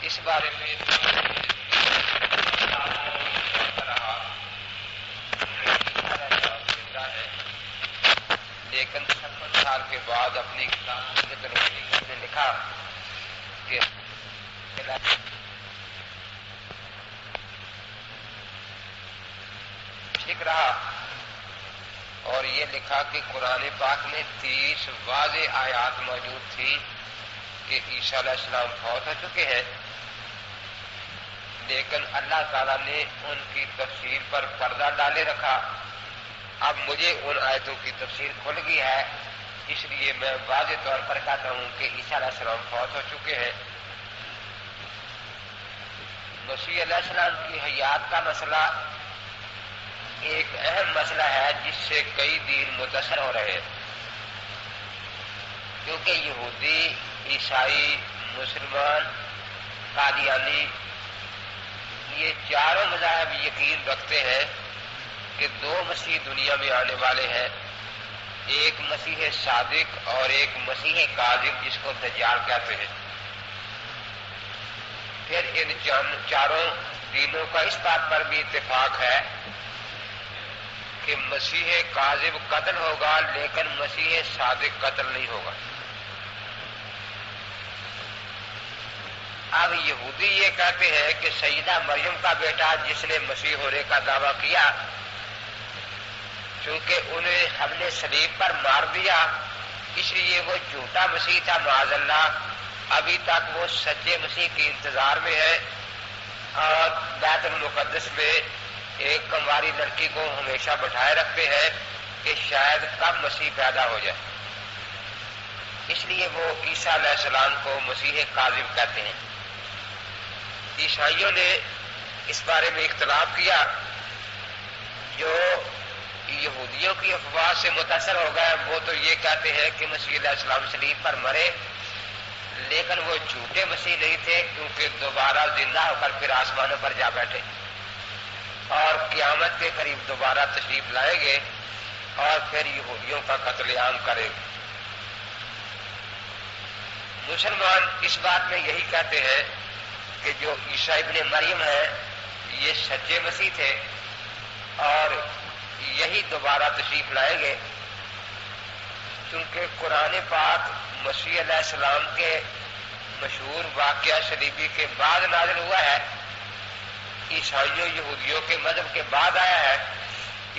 اس بارے میں لیکن 56 سال کے بعد اپنی کتاب نے لکھا کہ ٹھیک رہا، اور یہ لکھا کہ قرآن پاک میں 30 واضح آیات موجود تھی کہ عیسیٰ علیہ السلام فوت ہو چکے ہیں، لیکن اللہ تعالیٰ نے ان کی تفسیر پر پردہ ڈالے رکھا۔ اب مجھے ان آیتوں کی تفسیر کھل گئی ہے، اس لیے میں واضح طور پر کہتا ہوں کہ عیسیٰ علیہ السلام فوت ہو چکے ہیں۔ مسیح علیہ السلام کی حیات کا مسئلہ ایک اہم مسئلہ ہے جس سے کئی دین متاثر ہو رہے ہیں، کیونکہ یہودی، عیسائی، مسلمان، قادیانی، یہ چاروں مذاہب یقین رکھتے ہیں کہ 2 مسیح دنیا میں آنے والے ہیں، ایک مسیح صادق اور ایک مسیح کاذب جس کو دجال کہتے ہیں۔ پھر ان چاروں دینوں کا اس بات پر بھی اتفاق ہے کہ مسیح کاذب قتل ہوگا لیکن مسیح صادق قتل نہیں ہوگا۔ اب یہودی یہ کہتے ہیں کہ سیدہ مریم کا بیٹا جس نے مسیح ہونے کا دعویٰ کیا، چونکہ انہیں ہم نے صلیب پر مار دیا اس لیے وہ جھوٹا مسیح تھا، معاذ اللہ، ابھی تک وہ سچے مسیح کے انتظار میں ہے اور بیت المقدس میں ایک کنواری لڑکی کو ہمیشہ بٹھائے رکھتے ہیں کہ شاید کب مسیح پیدا ہو جائے، اس لیے وہ عیسیٰ علیہ السلام کو مسیح کاذب کہتے ہیں۔ عیسائیوں نے اس بارے میں اختلاف کیا، جو یہودیوں کی افواہ سے متاثر ہو گئے وہ تو یہ کہتے ہیں کہ مسیح علیہ السلام صلیب پر مرے، لیکن وہ جھوٹے مسیح نہیں تھے، کیونکہ دوبارہ زندہ ہو کر پھر آسمانوں پر جا بیٹھے اور قیامت کے قریب دوبارہ تشریف لائیں گے اور پھر یہودیوں کا قتل عام کریں گے۔ مسلمان اس بات میں یہی کہتے ہیں کہ جو عیسیٰ ابن مریم ہے یہ سچے مسیح تھے اور یہی دوبارہ تشریف لائیں گے، کیونکہ قرآن پاک مسیح علیہ السلام کے مشہور واقعہ صلیبی کے بعد نازل ہوا ہے، عیسائیوں یہودیوں کے مذہب کے بعد آیا ہے،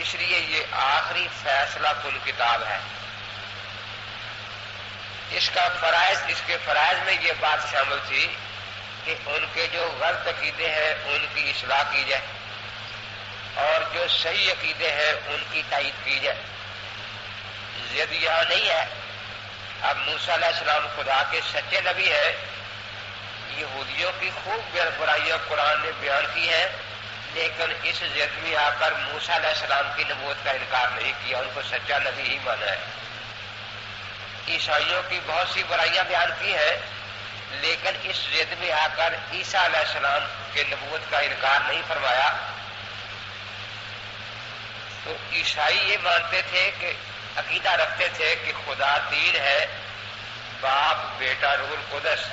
اس لیے یہ آخری فیصلہ کن کتاب ہے۔ اس کے فرائض میں یہ بات شامل تھی کہ ان کے جو غلط عقیدے ہیں ان کی اصلاح کی جائے اور جو صحیح عقیدے ہیں ان کی تائید کی جائے۔ ضد یہاں نہیں ہے، اب موسیٰ علیہ السلام خدا کے سچے نبی ہیں، یہودیوں کی خوب برائیاں قرآن نے بیان کی ہیں، لیکن اس ضد میں آ کر موسیٰ علیہ السلام کی نبوت کا انکار نہیں کیا، ان کو سچا نبی ہی مانا ہے۔ عیسائیوں کی بہت سی برائیاں بیان کی ہیں، لیکن اس ضد میں آ کر عیسیٰ علیہ السلام کے نبوت کا انکار نہیں فرمایا۔ تو عیسائی یہ مانتے تھے کہ عقیدہ رکھتے تھے کہ خدا تین ہے، باپ، بیٹا، روح القدس۔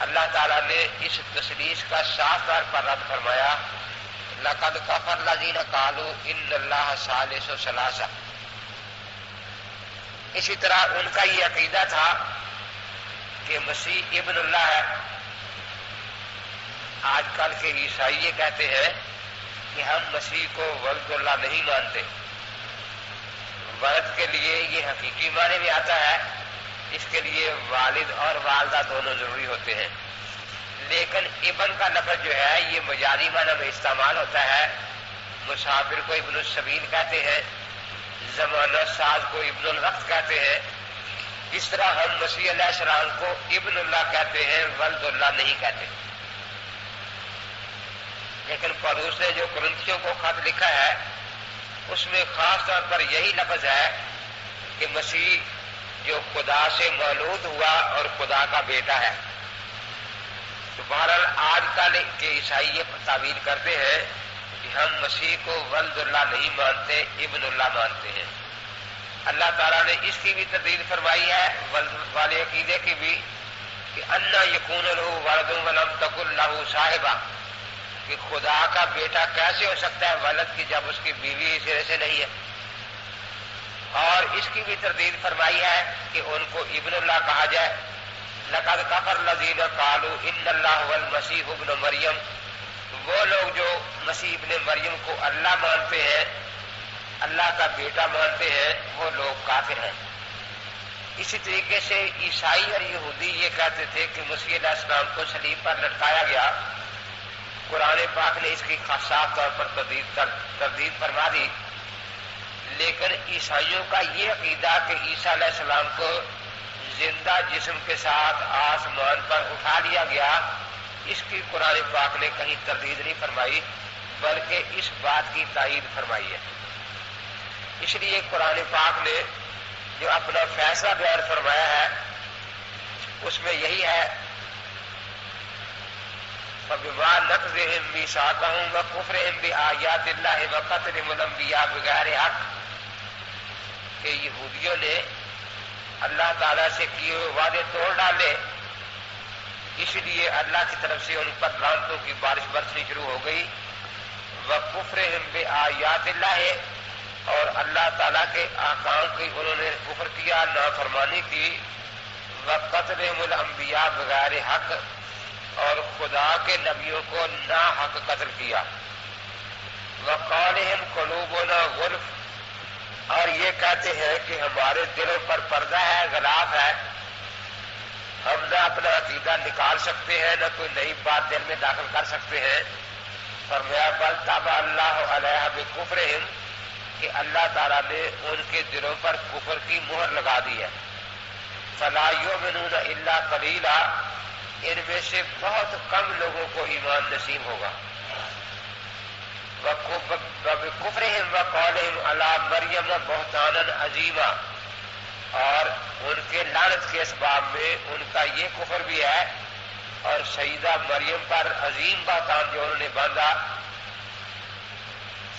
اللہ تعالیٰ نے اس تثلیث کا صاف طور پر رد فرمایا، لقد کفر الذین قالوا ان اللہ ثالث ثلاثہ۔ اسی طرح ان کا یہ عقیدہ تھا کہ مسیح ابن اللہ ہے۔ آج کل کے عیسائی یہ کہتے ہیں کہ ہم مسیح کو ولد اللہ نہیں مانتے۔ ولد کے لیے یہ حقیقی معنی میں آتا ہے، اس کے لیے والد اور والدہ دونوں ضروری ہوتے ہیں، لیکن ابن کا لفظ جو ہے یہ مجازی معنی میں استعمال ہوتا ہے۔ مسافر کو ابن السبیل کہتے ہیں، زمانہ ساز کو ابن الوقت کہتے ہیں۔ اس طرح ہم مسیح علیہ السلام کو ابن اللہ کہتے ہیں، ولد اللہ نہیں کہتے۔ لیکن پولس نے جو کرنتھیوں کو خط لکھا ہے اس میں خاص طور پر یہی لفظ ہے کہ مسیح جو خدا سے مولود ہوا اور خدا کا بیٹا ہے۔ تو بہرحال آج کل کے عیسائی یہ تعبیر کرتے ہیں کہ ہم مسیح کو ولد اللہ نہیں مانتے، ابن اللہ مانتے ہیں۔ اللہ تعالیٰ نے اس کی بھی تردید فرمائی ہے، ولد والے عقیدے کی بھی، کہ انا یکون لہ ولد ولم تکن لہ صاحبہ، کہ خدا کا بیٹا کیسے ہو سکتا ہے ولد کی جب اس کی بیوی سرے سے نہیں ہے. اور اس کی بھی تردید فرمائی ہے کہ ان کو ابن اللہ کہا جائے. لقد کفر الذین قالوا ان اللہ هو المسیح ابن مریم، وہ لوگ جو مسیح ابن مریم کو اللہ مانتے ہیں، اللہ کا بیٹا مانتے ہیں، وہ لوگ کافر ہیں. اسی طریقے سے عیسائی اور یہودی یہ کہتے تھے کہ مسیح علیہ السلام کو صلیب پر لٹکایا گیا. قرآن پاک نے اس کی صاف طور پر تردید فرما دی. لیکن عیسائیوں کا یہ عقیدہ کہ عیسیٰ علیہ السلام کو زندہ جسم کے ساتھ آسمان پر اٹھا لیا گیا، اس کی قرآن پاک نے کہیں تردید نہیں فرمائی بلکہ اس بات کی تائید فرمائی ہے. اس لیے قرآن پاک نے جو اپنا فیصلہ بیان فرمایا ہے اس میں یہی ہے فَبِمَا نَقْضِهِمْ مِيثَاقَهُمْ وَكُفْرِهِمْ بِآيَاتِ اللَّهِ وَقَتْلِهِمُ الْأَنْبِيَاءَ بِغَيْرِ حَقٍّ، کہ یہودیوں نے اللہ تعالیٰ سے کیے ہوئے وعدے توڑ ڈالے، اس لیے اللہ کی طرف سے ان پر لعنتوں کی بارش برسنی شروع ہو گئی. وَكُفْرِهِمْ بِآيَاتِ اللَّهِ، اور اللہ تعالیٰ کے احکام کی انہوں نے کفر کیا، نافرمانی کی. وَقَتْلِهِمُ الْأَنْبِيَاءَ بِغَيْرِ حَقٍّ، اور خدا کے نبیوں کو نا حق قتل کیا. وَقَالِهِمْ قُلُوبُنَا غُلْفٌ، اور یہ کہتے ہیں کہ ہمارے دلوں پر پردہ ہے، غلاف ہے، ہم نہ اپنا عقیدہ نکال سکتے ہیں نہ کوئی نئی بات دل میں داخل کر سکتے ہیں. فرمایا بل طبع اللہ علیہ بکفرہم، کہ اللہ تعالیٰ نے ان کے دلوں پر کفر کی مہر لگا دی ہے. فلا یؤمنون الا قلیلا، ان میں سے بہت کم لوگوں کو ایمان نصیب ہوگا. وَبِكُفْرِهِمْ وَقَوْلِهِمْ عَلَىٰ مَرْيَمَ بُهْتَانًا عَظِيمًا، اور ان کے لعنت کے اسباب میں ان کا یہ کفر بھی ہے، اور سیدہ مریم پر عظیم بہتان جو انہوں نے باندھا.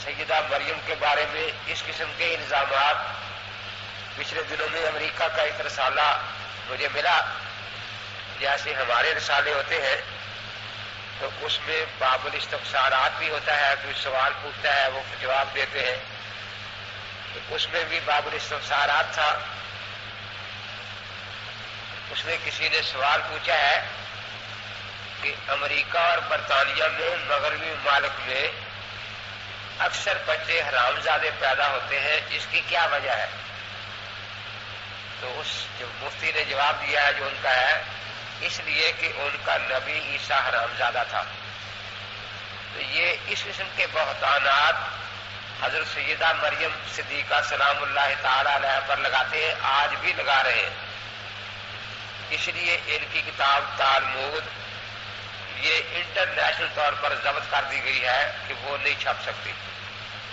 سیدہ مریم کے بارے میں اس قسم کے الزامات پچھلے دنوں میں امریکہ کا ایک رسالہ مجھے ملا، جیسے ہمارے رسالے ہوتے ہیں تو اس میں باب الاستفسارات بھی ہوتا ہے، کوئی سوال پوچھتا ہے وہ جواب دیتے ہیں، تو اس میں بھی باب الاستفسارات تھا. اس میں کسی نے سوال پوچھا ہے کہ امریکہ اور برطانیہ میں مغربی ممالک میں اکثر بچے حرام زادے پیدا ہوتے ہیں، اس کی کیا وجہ ہے؟ تو اس جو مفتی نے جواب دیا ہے جو ان کا ہے، اس لیے کہ ان کا نبی عیسیٰ حرام زادہ تھا. تو یہ اس قسم کے بہتانات حضرت سیدہ مریم صدیقہ سلام اللہ تعالی علیہ پر لگاتے ہیں، آج بھی لگا رہے ہیں. اس لیے ان کی کتاب تالمود یہ انٹرنیشنل طور پر ضبط کر دی گئی ہے کہ وہ نہیں چھپ سکتی،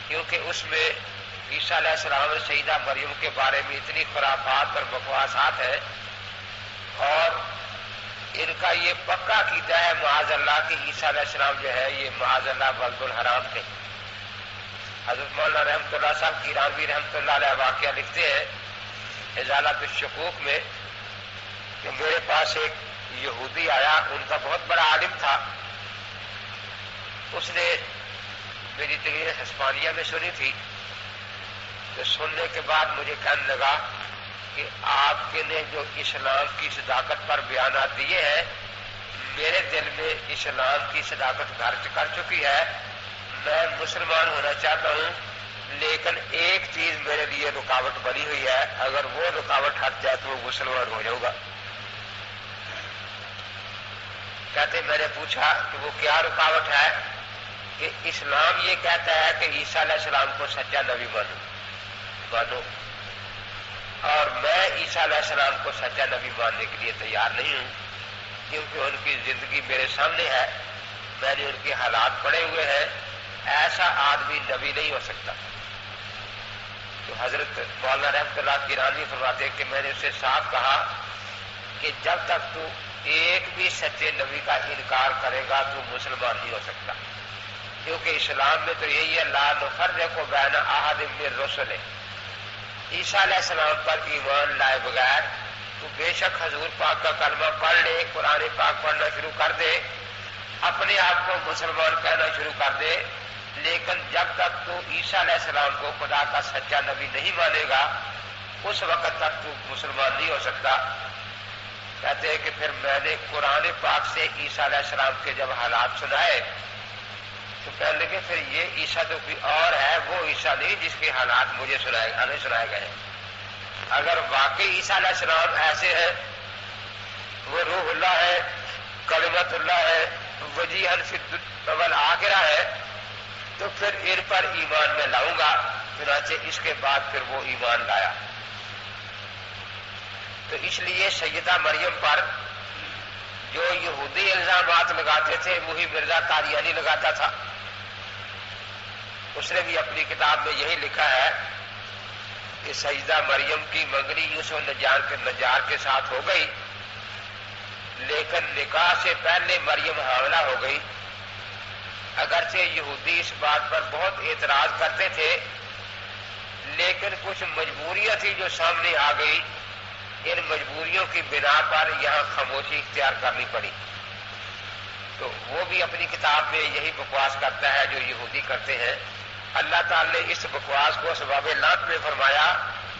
کیونکہ اس میں عیسیٰ علیہ السلام اور سیدہ مریم کے بارے میں اتنی خرافات اور بکواسات ہیں، اور ان کا یہ پکا عقیدہ ہے معاذ اللہ کہ عیسیٰ علیہ السلام جو ہے یہ معاذ اللہ ولد الحرام تھے. حضرت مولانا رحمۃ اللہ صاحب کیرانوی رحمۃ اللہ علیہ واقعہ لکھتے ہیں ازالۃ الشکوک میں کہ میرے پاس ایک یہودی آیا، ان کا بہت بڑا عالم تھا. اس نے میری تقریر ہسپانیہ میں سنی تھی، تو سننے کے بعد مجھے کہنے لگا کہ آپ کے نے جو اسلام کی صداقت پر بیانات دیے ہیں، میرے دل میں اسلام کی صداقت گھر کر چکی ہے، میں مسلمان ہونا چاہتا ہوں، لیکن ایک چیز میرے لیے رکاوٹ بنی ہوئی ہے، اگر وہ رکاوٹ ہٹ جائے تو وہ مسلمان ہو جاؤں گا. کہتے میں نے پوچھا کہ وہ کیا رکاوٹ ہے؟ کہ اسلام یہ کہتا ہے کہ عیسیٰ علیہ السلام کو سچا نبی مانو، اور میں عیسیٰ علیہ السلام کو سچا نبی ماننے کے لیے تیار نہیں ہوں، کیونکہ ان کی زندگی میرے سامنے ہے، میں نے ان کے حالات پڑے ہوئے ہیں، ایسا آدمی نبی نہیں ہو سکتا. تو حضرت مولانا رحمۃ اللہ کیرانوی فرماتے کہ میں نے اسے صاف کہا کہ جب تک تو ایک بھی سچے نبی کا انکار کرے گا تو مسلمان نہیں ہو سکتا، کیونکہ اسلام میں تو یہی ہے لا نفرق بین احد من الرسل. عیسیٰ علیہ السلام پر ایمان لائے بغیر تو بے شک حضور پاک کا کلمہ پڑھ لے، قرآن پاک پڑھنا شروع کر دے، اپنے آپ کو مسلمان کہنا شروع کر دے، لیکن جب تک تو عیسیٰ علیہ السلام کو خدا کا سچا نبی نہیں مانے گا اس وقت تک تو مسلمان نہیں ہو سکتا۔ کہتے ہیں کہ پھر میں نے قرآن پاک سے عیسیٰ علیہ السلام کے جب حالات سنائے تو کہنے لگے پھر یہ عیسیٰ تو کوئی اور ہے، وہ عیسیٰ نہیں جس کے حالات مجھے ہمیں سنائے گئے ہیں۔ اگر واقعی عیسیٰ علیہ السلام ایسے ہیں، وہ روح اللہ ہے، کلمت اللہ ہے، وجیہاً فی الآخرہ ہے، تو پھر ان پر ایمان میں لاؤں گا۔ چنانچہ اس کے بعد پھر وہ ایمان لایا۔ تو اس لیے سیدہ مریم پر جو یہودی الزامات لگاتے تھے وہی مرزا قادیانی لگاتا تھا۔ اس نے بھی اپنی کتاب میں یہی لکھا ہے کہ سیدہ مریم کی منگنی یوسف نجار کے ساتھ ہو گئی، لیکن نکاح سے پہلے مریم حاملہ ہو گئی۔ اگرچہ یہودی اس بات پر بہت اعتراض کرتے تھے، لیکن کچھ مجبوریاں تھی جو سامنے آ گئی، ان مجبوریوں کی بنا پر یہاں خاموشی اختیار کرنی پڑی۔ تو وہ بھی اپنی کتاب میں یہی بکواس کرتا ہے جو یہودی کرتے ہیں۔ اللہ تعالی نے اس بکواس کو اسباب لعنت میں فرمایا،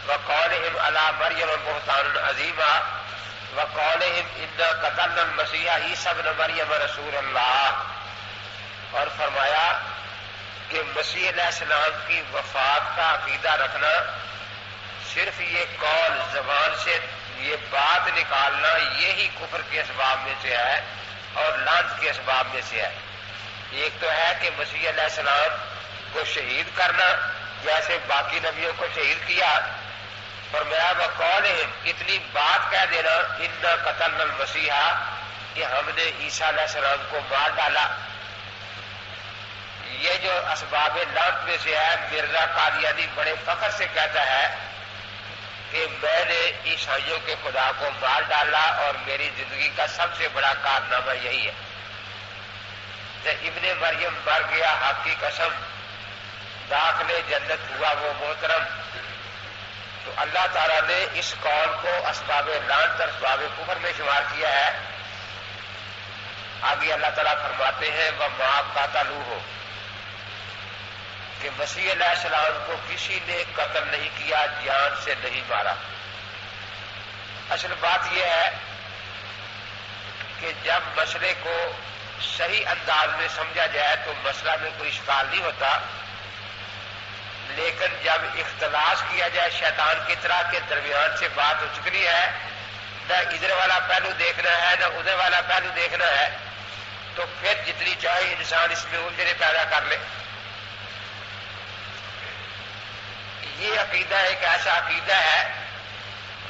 وَقَوْلِهِمْ عَلَىٰ مَرْيَمَ بُهْتَانٌ عَظِيمًا وَقَوْلِهِمْ إِنَّا قَتَلْنَا الْمَسِيحَ عِيسَىٰ ابْنَ مَرْيَمَ رَسُولَ اللَّهِ، اور فرمایا کہ مسیح علیہ السلام کی وفات کا عقیدہ رکھنا، صرف یہ قول زبان سے یہ بات نکالنا، یہی کفر کے اسباب میں سے ہے اور لعنت کے اسباب میں سے ہے۔ ایک تو ہے کہ مسیح علیہ السلام کو شہید کرنا جیسے باقی نبیوں کو شہید کیا، فرمایا وقولہم، اتنی بات کہہ دینا، انا قتلنا المسیح، کہ ہم نے عیسیٰ علیہ السلام کو مار ڈالا۔ یہ جو اسباب لعنت میں سے ہے، مرزا قادیانی بڑے فخر سے کہتا ہے کہ میں نے عیسائیوں کے خدا کو مار ڈالا اور میری زندگی کا سب سے بڑا کارنامہ یہی ہے۔ ابن مریم مر گیا، حق کی قسم، داخل جنت ہوا وہ محترم۔ تو اللہ تعالیٰ نے اس قول کو اسباب لعنت اور اسباب کفر میں شمار کیا ہے۔ آگے اللہ تعالیٰ فرماتے ہیں وَمَا قَتَلُوهُ، کہ مسیح علیہ السلام کو کسی نے قتل نہیں کیا، جان سے نہیں مارا۔ اصل بات یہ ہے کہ جب مسئلے کو صحیح انداز میں سمجھا جائے تو مسئلہ میں کوئی اشکال نہیں ہوتا، لیکن جب اختلاس کیا جائے شیطان کی طرح کے درمیان سے بات اچکلی ہے، نہ ادھر والا پہلو دیکھنا ہے نہ ادھر والا پہلو دیکھنا ہے، تو پھر جتنی چاہے انسان اس میں الجھنیں پیدا کر لے۔ یہ عقیدہ ایک ایسا عقیدہ ہے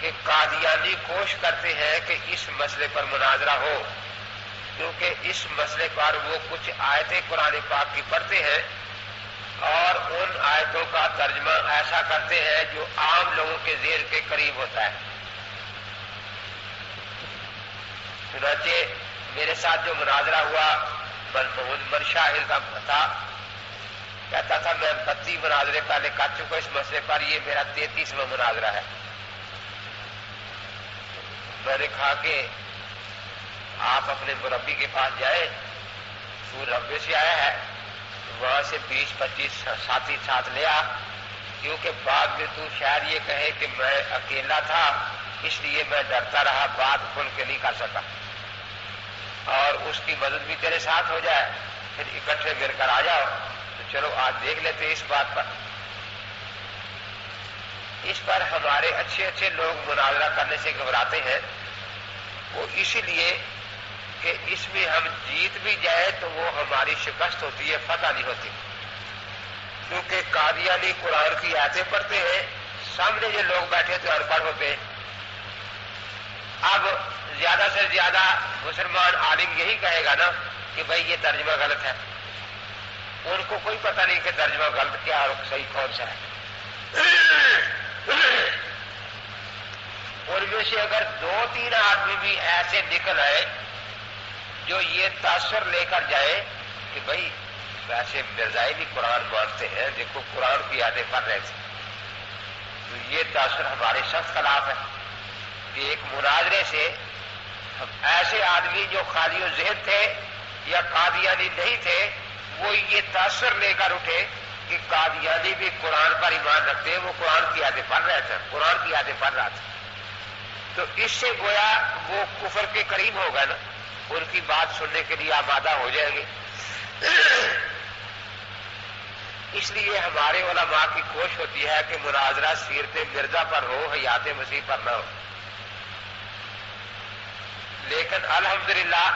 کہ قادیانی کوشش کرتے ہیں کہ اس مسئلے پر مناظرہ ہو، کیونکہ اس مسئلے پر وہ کچھ آیتیں قرآن پاک کی پڑھتے ہیں اور ان آیتوں کا ترجمہ ایسا کرتے ہیں جو عام لوگوں کے ذہن کے قریب ہوتا ہے۔ چنانچہ میرے ساتھ جو مناظرہ ہوا محمود مرشاہل کا تھا، کہتا تھا میں 32 مناظرے پہلے کر چکا اس مسئلے پر، یہ میرا 33واں مناظرہ ہے۔ میں نے کہا کہ آپ اپنے مربی کے پاس جائیں، وہ ربے سے آیا ہے، وہاں سے 20-25 ساتھی ساتھ لیا، کیونکہ بعد میں تو شاید یہ کہے کہ میں اکیلا تھا اس لیے میں ڈرتا رہا، بات کھل کے نہیں کر سکا، اور اس کی مدد بھی تیرے ساتھ ہو جائے، پھر اکٹھے مل کر آ جاؤ۔ تو چلو آج دیکھ لیتے اس بات پر۔ اس پر ہمارے اچھے اچھے لوگ مناظرہ کرنے سے گھبراتے ہیں، وہ اسی لیے کہ اس میں ہم جیت بھی جائے تو وہ ہماری شکست ہوتی ہے، فتح نہیں ہوتی، کیونکہ قادیانی قرآن کی آیتیں پڑھتے ہیں، سامنے جو لوگ بیٹھے تو ان پڑھ ہوتے ہیں۔ اب زیادہ سے زیادہ مسلمان عالم یہی کہے گا نا کہ بھائی یہ ترجمہ غلط ہے، ان کو کوئی پتہ نہیں کہ ترجمہ غلط کیا اور صحیح کون سا ہے۔ ان میں سے اگر 2-3 آدمی بھی ایسے نکل آئے جو یہ تاثر لے کر جائے کہ بھائی ویسے مرزائی بھی قرآن مانتے ہیں، دیکھو قرآن کی یادیں پڑھ رہے تھے، تو یہ تاثر ہمارے سخت خلاف ہے، ایک مناظرے سے ایسے آدمی جو خالی و ذہن تھے یا قادیانی نہیں تھے وہ یہ تاثر لے کر اٹھے کہ قادیانی بھی قرآن پر ایمان رکھتے ہیں، وہ قرآن کی آیتیں پڑھ رہے تھے، قرآن کی آیتیں پڑھ رہا تھا، تو اس سے گویا وہ کفر کے قریب ہوگا نا، ان کی بات سننے کے لیے آمادہ ہو جائیں گے۔ اس لیے ہمارے علماء کی کوشش ہوتی ہے کہ مناظرہ سیرت مرزا پر ہو، حیات مسیح پر نہ ہو، لیکن الحمدللہ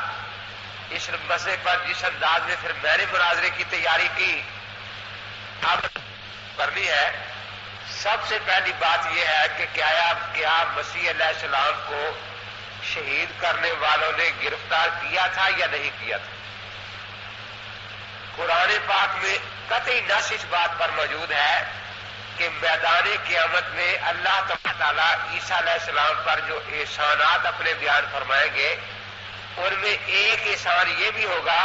اس مسئلے پر جس انداز میں پھر میں نے مناظرے کی تیاری کی اب کرنی ہے، سب سے پہلی بات یہ ہے کہ کیا مسیح علیہ السلام کو شہید کرنے والوں نے گرفتار کیا تھا یا نہیں کیا تھا؟ قرآن پاک میں قطعی نص اس بات پر موجود ہے کہ میدان قیامت میں اللہ تعالیٰ عیسیٰ علیہ السلام پر جو احسانات اپنے بیان فرمائیں گے ان میں ایک احسان یہ بھی ہوگا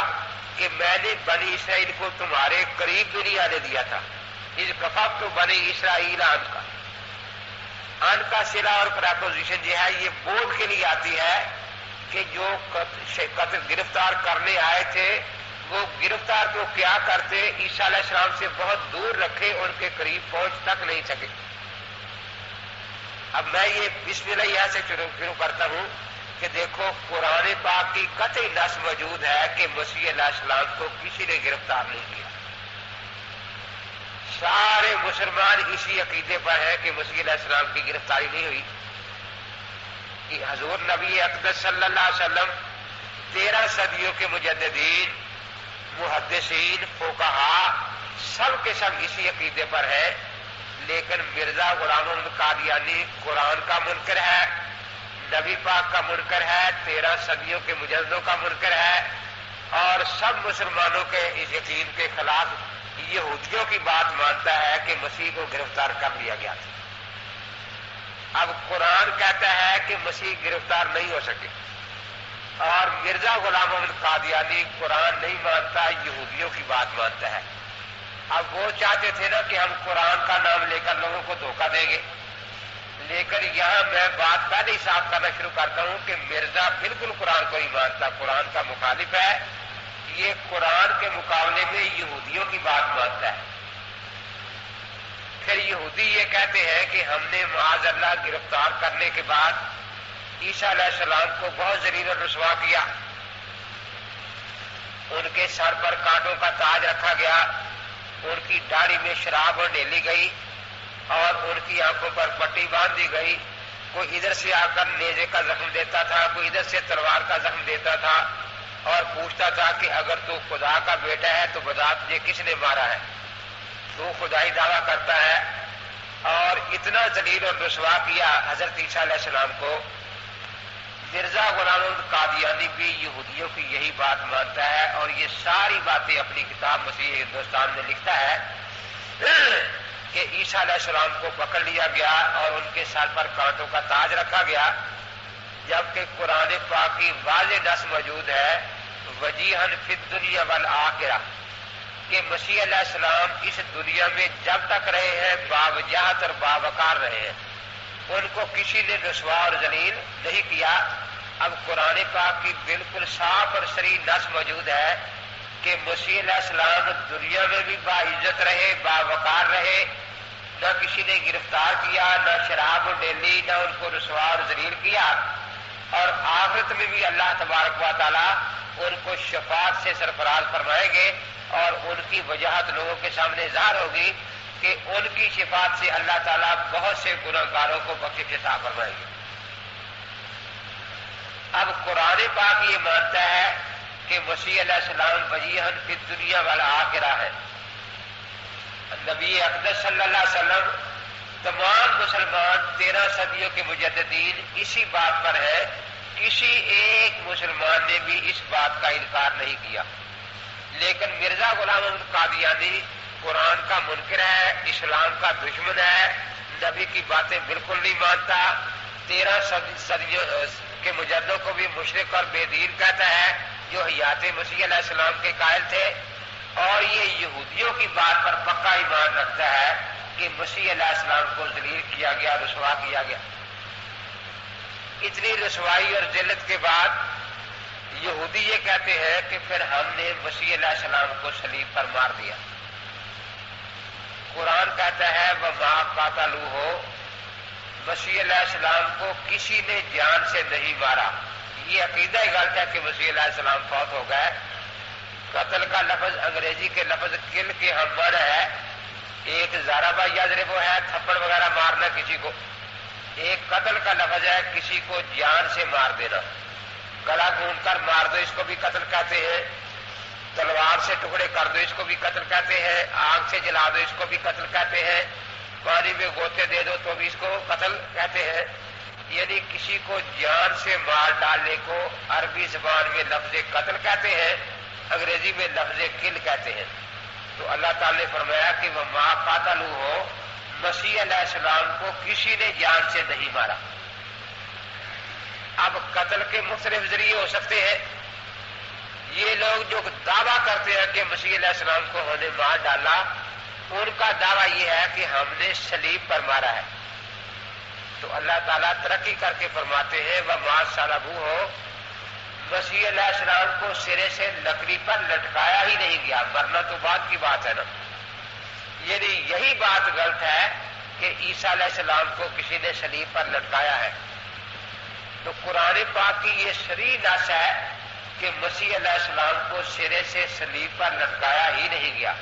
کہ میں نے بنی اسرائیل کو تمہارے قریب بھی نہیں آنے دیا تھا، اس کفاف تو بنی اسرائیل ان کا صلہ اور پریپوزیشن جو ہے یہ بول کے لیے آتی ہے کہ جو قتل گرفتار کرنے آئے تھے وہ گرفتار کو کیا کرتے، عیسیٰ علیہ السلام سے بہت دور رکھے، ان کے قریب پہنچ تک نہیں سکے۔ اب میں یہ بسم اللہ یہاں سے شروع کرتا ہوں کہ دیکھو قرآن پاک کی قطعی نص موجود ہے کہ مسیح علیہ السلام کو کسی نے گرفتار نہیں کیا، سارے مسلمان اسی عقیدے پر ہیں کہ مسیح علیہ السلام کی گرفتاری نہیں ہوئی، کہ حضور نبی اقدس صلی اللہ علیہ وسلم 13 صدیوں کے مجددین، محدثین، فقہاء سب کے سب اسی عقیدے پر ہے، لیکن مرزا غلام احمد قادیانی قرآن کا منکر ہے، نبی پاک کا منکر ہے، 13 صدیوں کے مجددوں کا منکر ہے، اور سب مسلمانوں کے اس یقین کے خلاف یہودیوں کی بات مانتا ہے کہ مسیح کو گرفتار کر لیا گیا تھا۔ اب قرآن کہتا ہے کہ مسیح گرفتار نہیں ہو سکے، اور مرزا غلام احمد قادیانی قرآن نہیں مانتا، یہودیوں کی بات مانتا ہے۔ اب وہ چاہتے تھے نا کہ ہم قرآن کا نام لے کر لوگوں کو دھوکہ دیں گے، لیکن یہاں میں بات پہلے ہی صاف کرنا شروع کرتا ہوں کہ مرزا بالکل قرآن کو نہیں مانتا، قرآن کا مخالف ہے، یہ قرآن کے مقابلے میں یہودیوں کی بات مانتا ہے۔ پھر یہودی یہ کہتے ہیں کہ ہم نے معاذ اللہ گرفتار کرنے کے بعد عیسیٰ علیہ السلام کو بہت ذلیل اور رسوا کیا، ان کے سر پر کانٹوں کا تاج رکھا گیا، ان کی داڑھی میں شراب ڈیلی گئی، اور ان کی آنکھوں پر پٹی باندھ دی گئی، کوئی ادھر سے آ کر نیزے کا زخم دیتا تھا، کوئی ادھر سے تلوار کا زخم دیتا تھا، اور پوچھتا تھا کہ اگر تو خدا کا بیٹا ہے تو بتا تجھے کس نے مارا ہے، تو خدائی دعویٰ کرتا ہے، اور اتنا ذلیل اور رسوا کیا حضرت عیسیٰ علیہ السلام کو۔ مرزا غلام احمد قادیانی بھی یہودیوں کی یہی بات مانتا ہے، اور یہ ساری باتیں اپنی کتاب مسیح ہندوستان میں لکھتا ہے کہ عیسیٰ علیہ السلام کو پکڑ لیا گیا اور ان کے سر پر کانٹوں کا تاج رکھا گیا، جبکہ قرآن پاک کی واضح نص موجود ہے وجیہن فی الدنیا والآخرہ، کہ مسیح علیہ السلام اس دنیا میں جب تک رہے ہیں باوجاہت اور باوقار رہے ہیں، ان کو کسی نے رسوا اور ذلیل نہیں کیا۔ اب قرآن پاک کی بالکل صاف اور صریح نص موجود ہے کہ مسیح علیہ السلام دنیا میں بھی باعزت رہے، باوقار رہے، نہ کسی نے گرفتار کیا، نہ شراب ڈیلی، نہ ان کو رسوا اور ذلیل کیا، اور آخرت میں بھی اللہ تبارک و تعالیٰ ان کو شفاعت سے سرفراز فرمائیں گے، اور ان کی وجاہت لوگوں کے سامنے ظاہر ہوگی کہ ان کی شفاعت سے اللہ تعالیٰ بہت سے گنہگاروں کو بخشش عطا فرمائیں گے۔ اب قرآن پاک یہ مانتا ہے کہ مسیح علیہ السلام وجیہن فی الدنیا والآخرہ ہے۔ نبی اقدس صلی اللہ علیہ وسلم، تمام مسلمان 13 صدیوں کے مجددین اسی بات پر ہے، کسی ایک مسلمان نے بھی اس بات کا انکار نہیں کیا، لیکن مرزا غلام احمد قادیانی قرآن کا منکر ہے، اسلام کا دشمن ہے، نبی کی باتیں بالکل نہیں مانتا، 13 صدیوں کے مجددوں کو بھی مشرک اور بے دین کہتا ہے جو حیات مسیح علیہ السلام کے قائل تھے، اور یہ یہودیوں کی بات پر پکا ایمان رکھتا ہے کہ مسیح علیہ السلام کو ذلیل کیا گیا، رسوا کیا گیا۔ اتنی رسوائی اور ذلت کے بعد یہودی یہ کہتے ہیں کہ پھر ہم نے مسیح علیہ السلام کو صلیب پر مار دیا۔ قرآن کہتا ہے وما قاتلوہ، مسیح علیہ السلام کو کسی نے جان سے نہیں مارا۔ یہ عقیدہ ہی غلط ہے کہ مسیح علیہ السلام فوت ہو گئے۔ قتل کا لفظ انگریزی کے لفظ کل کے ہم مانا ہے، ایک ضربہ یضرب ہے تھپڑ وغیرہ مارنا کسی کو، ایک قتل کا لفظ ہے کسی کو جان سے مار دینا، گلا گھونٹ کر مار دو اس کو بھی قتل کہتے ہیں، تلوار سے ٹکڑے کر دو اس کو بھی قتل کہتے ہیں، آگ سے جلا دو اس کو بھی قتل کہتے ہیں، پانی میں گوتے دے دو تو بھی اس کو قتل کہتے ہیں۔ یعنی کسی کو جان سے مار ڈالنے کو عربی زبان میں لفظ قتل کہتے ہیں، انگریزی میں لفظ کل کہتے ہیں۔ تو اللہ تعالی نے فرمایا کہ وہ ما قاتلوہ، مسیح علیہ السلام کو کسی نے جان سے نہیں مارا۔ اب قتل کے مختلف ذریعے ہو سکتے ہیں۔ یہ لوگ جو دعویٰ کرتے ہیں کہ مسیح علیہ السلام کو انہوں نے مار ڈالا، ان کا دعویٰ یہ ہے کہ ہم نے صلیب پر مارا ہے۔ تو اللہ تعالیٰ ترقی کر کے فرماتے ہیں وما صلبوہ، مسیح علیہ السلام کو سرے سے لکڑی پر لٹکایا ہی نہیں گیا، ورنہ تو بات کی بات ہے نا۔ یعنی یہی بات غلط ہے کہ عیسیٰ علیہ السلام کو کسی نے صلیب پر لٹکایا ہے۔ تو قرآن پاک کی یہ صریح نص ہے کہ مسیح علیہ السلام کو سرے سے صلیب پر لٹکایا ہی نہیں گیا۔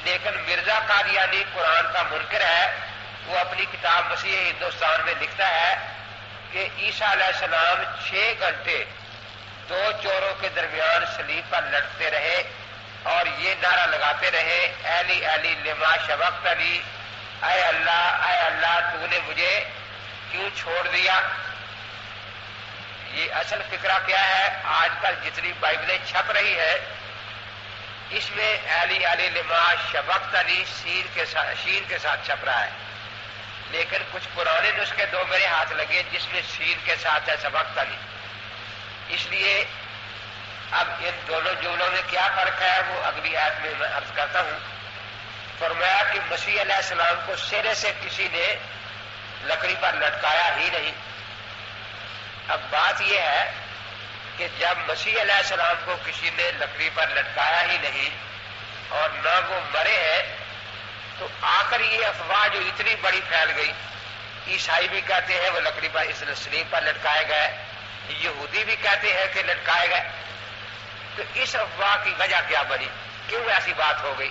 لیکن مرزا قادیانی قرآن کا منکر ہے، وہ اپنی کتاب مسیح ہندوستان میں لکھتا ہے کہ عیسیٰ علیہ السلام 6 گھنٹے 2 چوروں کے درمیان صلیب پر لٹکتے رہے اور یہ نعرہ لگاتے رہے ایلی ایلی لما شبقتنی، اے اللہ تو نے مجھے کیوں چھوڑ دیا۔ یہ اصل فکرہ کیا ہے؟ آج کل جتنی بائبلیں چھپ رہی ہے اس میں ایلی ایلی لما شبقتنی شین کے ساتھ چھپ رہا ہے، لیکن کچھ پرانے نسخے 2 میرے ہاتھ لگے جس میں سین کے ساتھ ہے سبقتنی۔ اس لیے اب ان دونوں جملوں میں کیا فرق ہے وہ اگلی آیت میں میں عرض کرتا ہوں۔ فرمایا کہ مسیح علیہ السلام کو سرے سے کسی نے لکڑی پر لٹکایا ہی نہیں۔ اب بات یہ ہے کہ جب مسیح علیہ السلام کو کسی نے لکڑی پر لٹکایا ہی نہیں اور نہ وہ مرے ہیں، تو آخر یہ افواہ جو اتنی بڑی پھیل گئی، عیسائی بھی کہتے ہیں وہ لکڑی پر اس صلیب پر لٹکائے گئے، یہودی بھی کہتے ہیں کہ لٹکائے گئے، تو اس افواہ کی وجہ کیا بنی؟ کیوں ایسی بات ہو گئی؟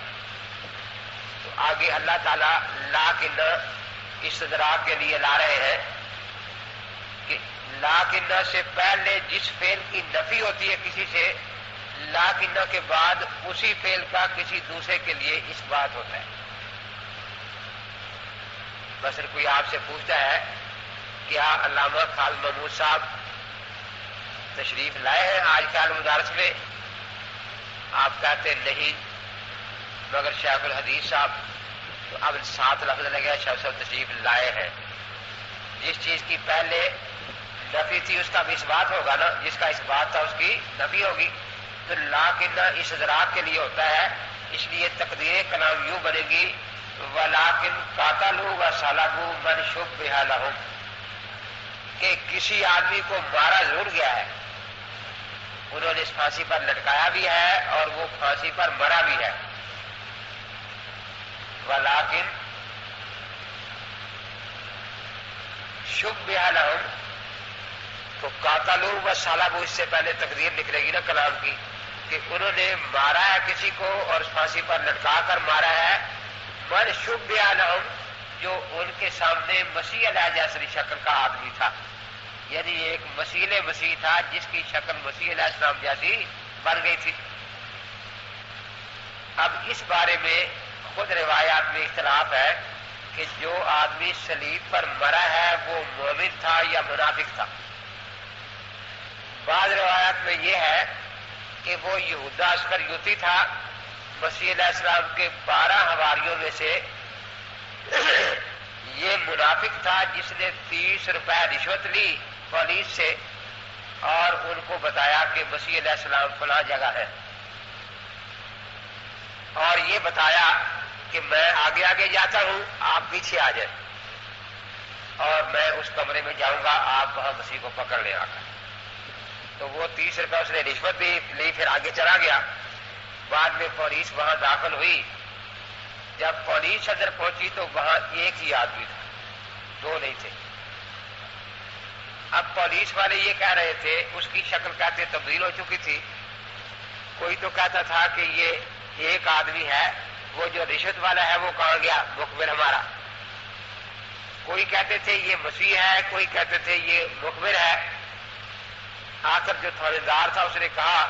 تو آگے اللہ تعالیٰ لاکن استدراک کے لیے لا رہے ہیں کہ لاکن سے پہلے جس فعل کی نفی ہوتی ہے کسی سے، لاکن کے بعد اسی فعل کا کسی دوسرے کے لیے اس بات ہوتا ہے۔ مثلا کوئی آپ سے پوچھتا ہے کیا علامہ خالد محمود صاحب تشریف لائے ہیں آج کل مدارس میں؟ آپ کہتے نہیں، مگر شیخ الحدیث صاحب، تو اب 7 لفظ لگے شیخ صاحب تشریف لائے ہیں۔ جس چیز کی پہلے نفی تھی اس کا بھی اس بات ہوگا نا، جس کا اس بات تھا اس کی نفی ہوگی۔ تو لاکن اس ادراک کے لیے ہوتا ہے، اس لیے تقدیر کلام یوں بنے گی وَلَٰكِن قَاتَلُوا وَصَلَبُوا مَنْ شُبِّهَ لَهُمْ، کہ کسی آدمی کو مارا ضرور گیا ہے، انہوں نے اس پھانسی پر لٹکایا بھی ہے اور وہ پھانسی پر مرا بھی ہے۔ وَلَٰكِن شُبِّهَ لَهُمْ، تو قَاتَلُوا وَصَلَبُوا اس سے پہلے تقدیر نکلے گی نا کلام کی، کہ انہوں نے مارا ہے کسی کو اور اس پھانسی پر لٹکا کر مارا ہے۔ من شُبِّهَ لَهُمْ، جو ان کے سامنے مسیح علیہ جیسی شکل کا آدمی تھا، یعنی ایک مسیح مسیح تھا جس کی شکل مسیح علیہ السلام جیسی بن گئی تھی۔ اب اس بارے میں خود روایات میں اختلاف ہے کہ جو آدمی صلیب پر مرا ہے وہ مومن تھا یا منافق تھا۔ بعض روایات میں یہ ہے کہ وہ یہودا اسکریوتی تھا، مسیح علیہ السلام کے 12 حواریوں میں سے یہ منافق تھا جس نے 30 روپے رشوت لی پولیس سے اور ان کو بتایا کہ مسیح علیہ السلام فلاں جگہ ہے، اور یہ بتایا کہ میں آگے آگے جاتا ہوں آپ پیچھے آ جائیں۔ اور میں اس کمرے میں جاؤں گا، آپ وہاں مسیح کو پکڑ لیں آ کر۔ تو وہ 30 روپے اس نے رشوت دی لی، پھر آگے چلا گیا۔ بعد میں پولیس وہاں داخل ہوئی، جب پولیس اندر پہنچی تو وہاں ایک ہی آدمی تھا، دو نہیں تھے۔ اب پولیس والے یہ کہہ رہے تھے، اس کی شکل کہتے تبدیل ہو چکی تھی، کوئی تو کہتا تھا کہ یہ ایک آدمی ہے، وہ جو رشوت والا ہے وہ کہاں گیا، مخبر ہمارا۔ کوئی کہتے تھے یہ مسیح ہے، کوئی کہتے تھے یہ مخبر ہے۔ آخر جو تھانے دار تھا اس نے کہا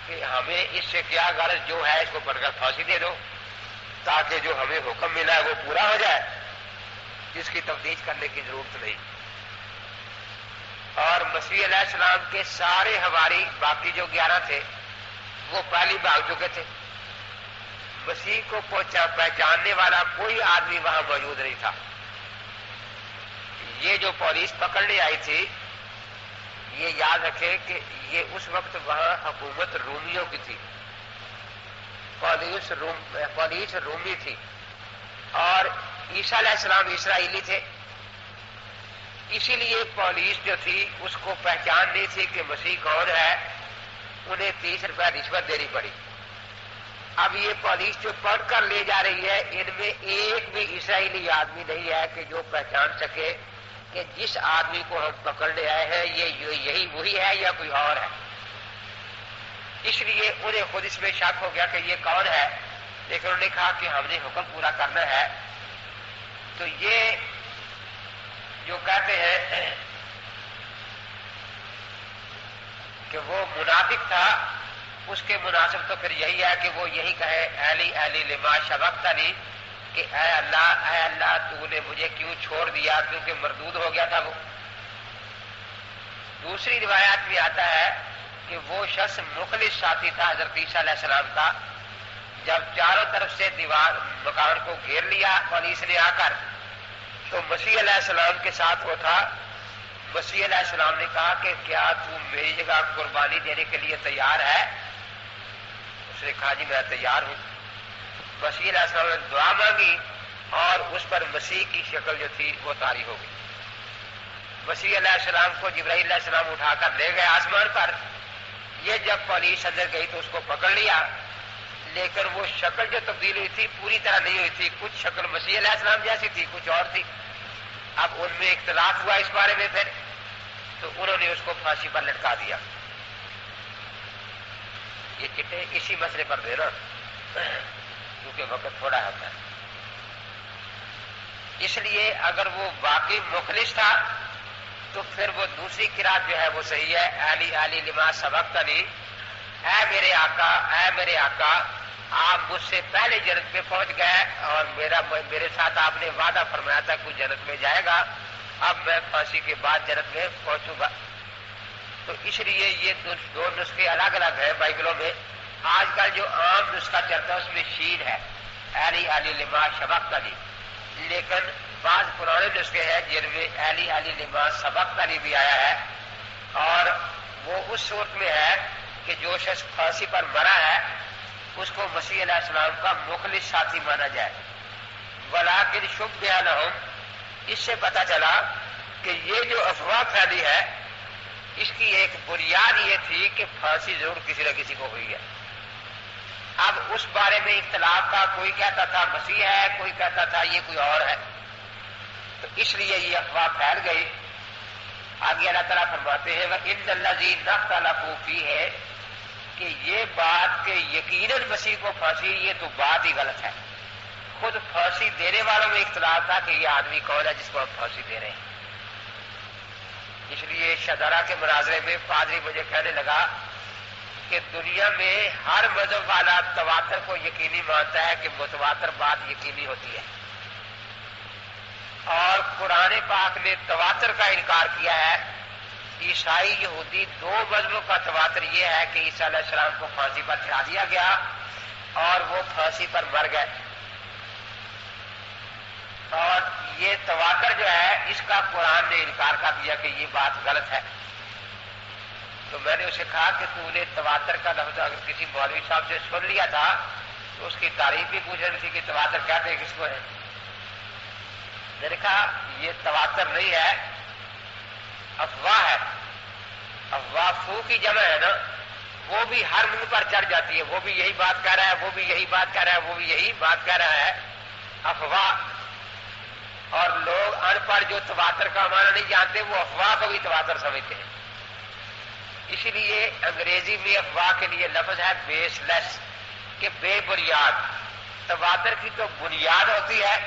کہ ہمیں اس سے کیا غرض، جو ہے اس کو پکڑ کر پھانسی دے دو تاکہ جو ہمیں حکم ملا ہے وہ پورا ہو جائے، جس کی تفتیش کرنے کی ضرورت نہیں۔ اور مسیح علیہ السلام کے سارے حواری باقی جو 11 تھے وہ پہلی بھاگ چکے تھے۔ مسیح کو پہچاننے والا کوئی آدمی وہاں موجود نہیں تھا۔ یہ جو پولیس پکڑنے آئی تھی، یہ یاد رکھے کہ یہ اس وقت وہاں حکومت رومیوں کی تھی، پولیس رومی تھی، اور عیسیٰ علیہ السلام اسرائیلی تھے، اسی لیے پولیس جو تھی اس کو پہچان نہیں تھی کہ مسیح کون ہے، انہیں 30 روپے رشوت دینی پڑی۔ اب یہ پولیس جو پکڑ کر لے جا رہی ہے، ان میں ایک بھی اسرائیلی آدمی نہیں ہے کہ جو پہچان سکے کہ جس آدمی کو ہم پکڑنے آئے ہیں یہی وہی ہے یا کوئی اور ہے۔ اس لیے انہیں خود اس میں شک ہو گیا کہ یہ کون ہے، لیکن انہوں نے کہا کہ ہم نے حکم پورا کرنا ہے۔ تو یہ جو کہتے ہیں کہ وہ منافق تھا، اس کے مناسب تو پھر یہی ہے کہ وہ یہی کہے ایلی ایلی لما شبقتنی، کہ اے اللہ تو نے مجھے کیوں چھوڑ دیا، کیونکہ مردود ہو گیا تھا وہ۔ دوسری روایات میں آتا ہے کہ وہ شخص مخلص ساتھی تھا حضرت عیسیٰ علیہ السلام کا۔ جب چاروں طرف سے دیوار مکان کو گھیر لیا پولیس نے آ کر، تو مسیح علیہ السلام کے ساتھ وہ تھا۔ مسیح علیہ السلام نے کہا کہ کیا تو میری جگہ قربانی دینے کے لیے تیار ہے؟ اس نے کہا جی میں تیار ہوں۔ مسیح علیہ السلام نے دعا مانگی اور اس پر مسیح کی شکل جو تھی وہ طاری ہو گئی۔ مسیح علیہ السلام کو جبرائیل علیہ السلام اٹھا کر لے گئے آسمان پر۔ یہ جب پولیس اندر گئی تو اس کو پکڑ لیا، لیکن وہ شکل جو تبدیل ہوئی تھی پوری طرح نہیں ہوئی تھی، کچھ شکل مسیح علیہ السلام جیسی تھی، کچھ اور تھی۔ اب ان میں اختلاف ہوا اس بارے میں، پھر تو انہوں نے اس کو پھانسی پر لٹکا دیا۔ یہ چٹے اسی مسئلے پر دے رہا کیونکہ وقت تھوڑا ہوتا ہے۔ اس لیے اگر وہ واقعی مخلص تھا تو پھر وہ دوسری قرات جو ہے وہ صحیح ہے، علی علی لما سبقتنی، اے میرے آقا آپ مجھ سے پہلے جنت میں پہنچ گئے اور میرے ساتھ آپ نے وعدہ فرمایا تھا کوئی جنت میں جائے گا، اب میں پھانسی کے بعد جنت میں پہنچوں گا۔ تو اس لیے یہ دو نسخے الگ الگ ہیں بائبلوں میں۔ آج کل جو عام نسخہ چلتا ہے اس میں شین ہے، علی علی لما سبقتنی، لیکن بعض پرانے نسخے ہیں جن میں علی علی لما سبقتنی بھی آیا ہے، اور وہ اس صورت میں ہے کہ جو شخص پھانسی پر مرا ہے اس کو مسیح علیہ السلام کا مخلص ساتھی مانا جائے۔ ولیکن شبہ لہم، اس سے پتہ چلا کہ یہ جو افواہ پھیلی ہے اس کی ایک بنیاد یہ تھی کہ پھانسی ضرور کسی نہ کسی کو ہوئی ہے۔ اب اس بارے میں اختلاف تھا، کوئی کہتا تھا مسیح ہے، کوئی کہتا تھا یہ کوئی اور ہے، تو اس لیے یہ افواہ پھیل گئی۔ آگے اللہ تعالیٰ فرماتے ہیں وَإِنَّ الَّذِينَ اخْتَلَفُوا فِيهِ، کہ یہ بات کہ یقیناً مسیح کو پھانسی، یہ تو بات ہی غلط ہے۔ خود پھانسی دینے والوں میں اختلاف تھا کہ یہ آدمی کون ہے جس کو ہم پھانسی دے رہے ہیں۔ اس لیے شدارا کے مناظرے میں پادری مجھے کہنے لگا کہ دنیا میں ہر مذہب والا تواتر کو یقینی مانتا ہے کہ متواتر بات یقینی ہوتی ہے، اور قرآن پاک نے تواتر کا انکار کیا ہے۔ عیسائی یہودی دو مذہبوں کا تواتر یہ ہے کہ عیسیٰ علیہ السلام کو پھانسی پر چڑھا دیا گیا اور وہ پھانسی پر مر گئے، اور یہ تواتر جو ہے اس کا قرآن نے انکار کر دیا کہ یہ بات غلط ہے۔ تو میں نے اسے کہا کہ تو نے تواتر کا لفظ اگر کسی مولوی صاحب سے سن لیا تھا تو اس کی تعریف بھی پوچھ رہی تھی کہ تواتر کہتے ہیں کس کو ہے۔ میں نے کہا یہ تواتر نہیں ہے، افواہ ہے. افواہ فو کی جمع ہے نا، وہ بھی ہر منہ پر چڑھ جاتی ہے، وہ بھی یہی بات کہہ رہا ہے، وہ بھی یہی بات کہہ رہا ہے، وہ بھی یہی بات کہہ رہا ہے. افواہ. اور لوگ ان پڑھ جو تواتر کا معنی نہیں جانتے وہ افواہ کو بھی تواتر سمجھتے ہیں. اسی لیے انگریزی میں افواہ کے لیے لفظ ہے بیس لیس، کہ بے بنیاد. تواتر کی تو بنیاد ہوتی ہے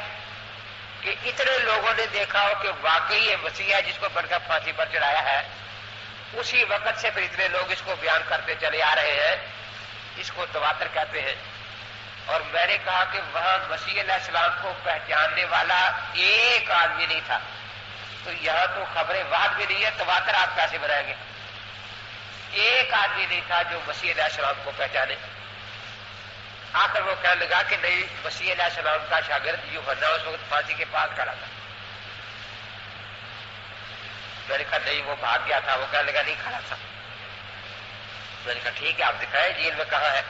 کہ اتنے لوگوں نے دیکھا ہو کہ واقعی یہ مسیح ہے جس کو بن کر پھانسی پر چڑھایا ہے، اسی وقت سے پھر اتنے لوگ اس کو بیان کرتے چلے آ رہے ہیں، اس کو تواتر کہتے ہیں. اور میں نے کہا کہ وہاں مسیح علیہ السلام کو پہچاننے والا ایک آدمی نہیں تھا، تو یہاں تو خبر واحد بھی نہیں ہے، تواتر آپ کیسے بنائیں گے؟ ایک آدمی نہیں تھا جو مسیح علیہ السلام کو پہچانے. آخر وہ کہنے لگا کہ نہیں، مسیح علیہ السلام کا شاگرد یوحنا اس وقت پھانسی کے پاس کھڑا تھا. میں نے کہا نہیں، وہ بھاگ گیا تھا. وہ کہنے لگا نہیں، کھڑا تھا. میں نے کہا ٹھیک ہے، آپ دکھائیں جیل میں کہاں ہے.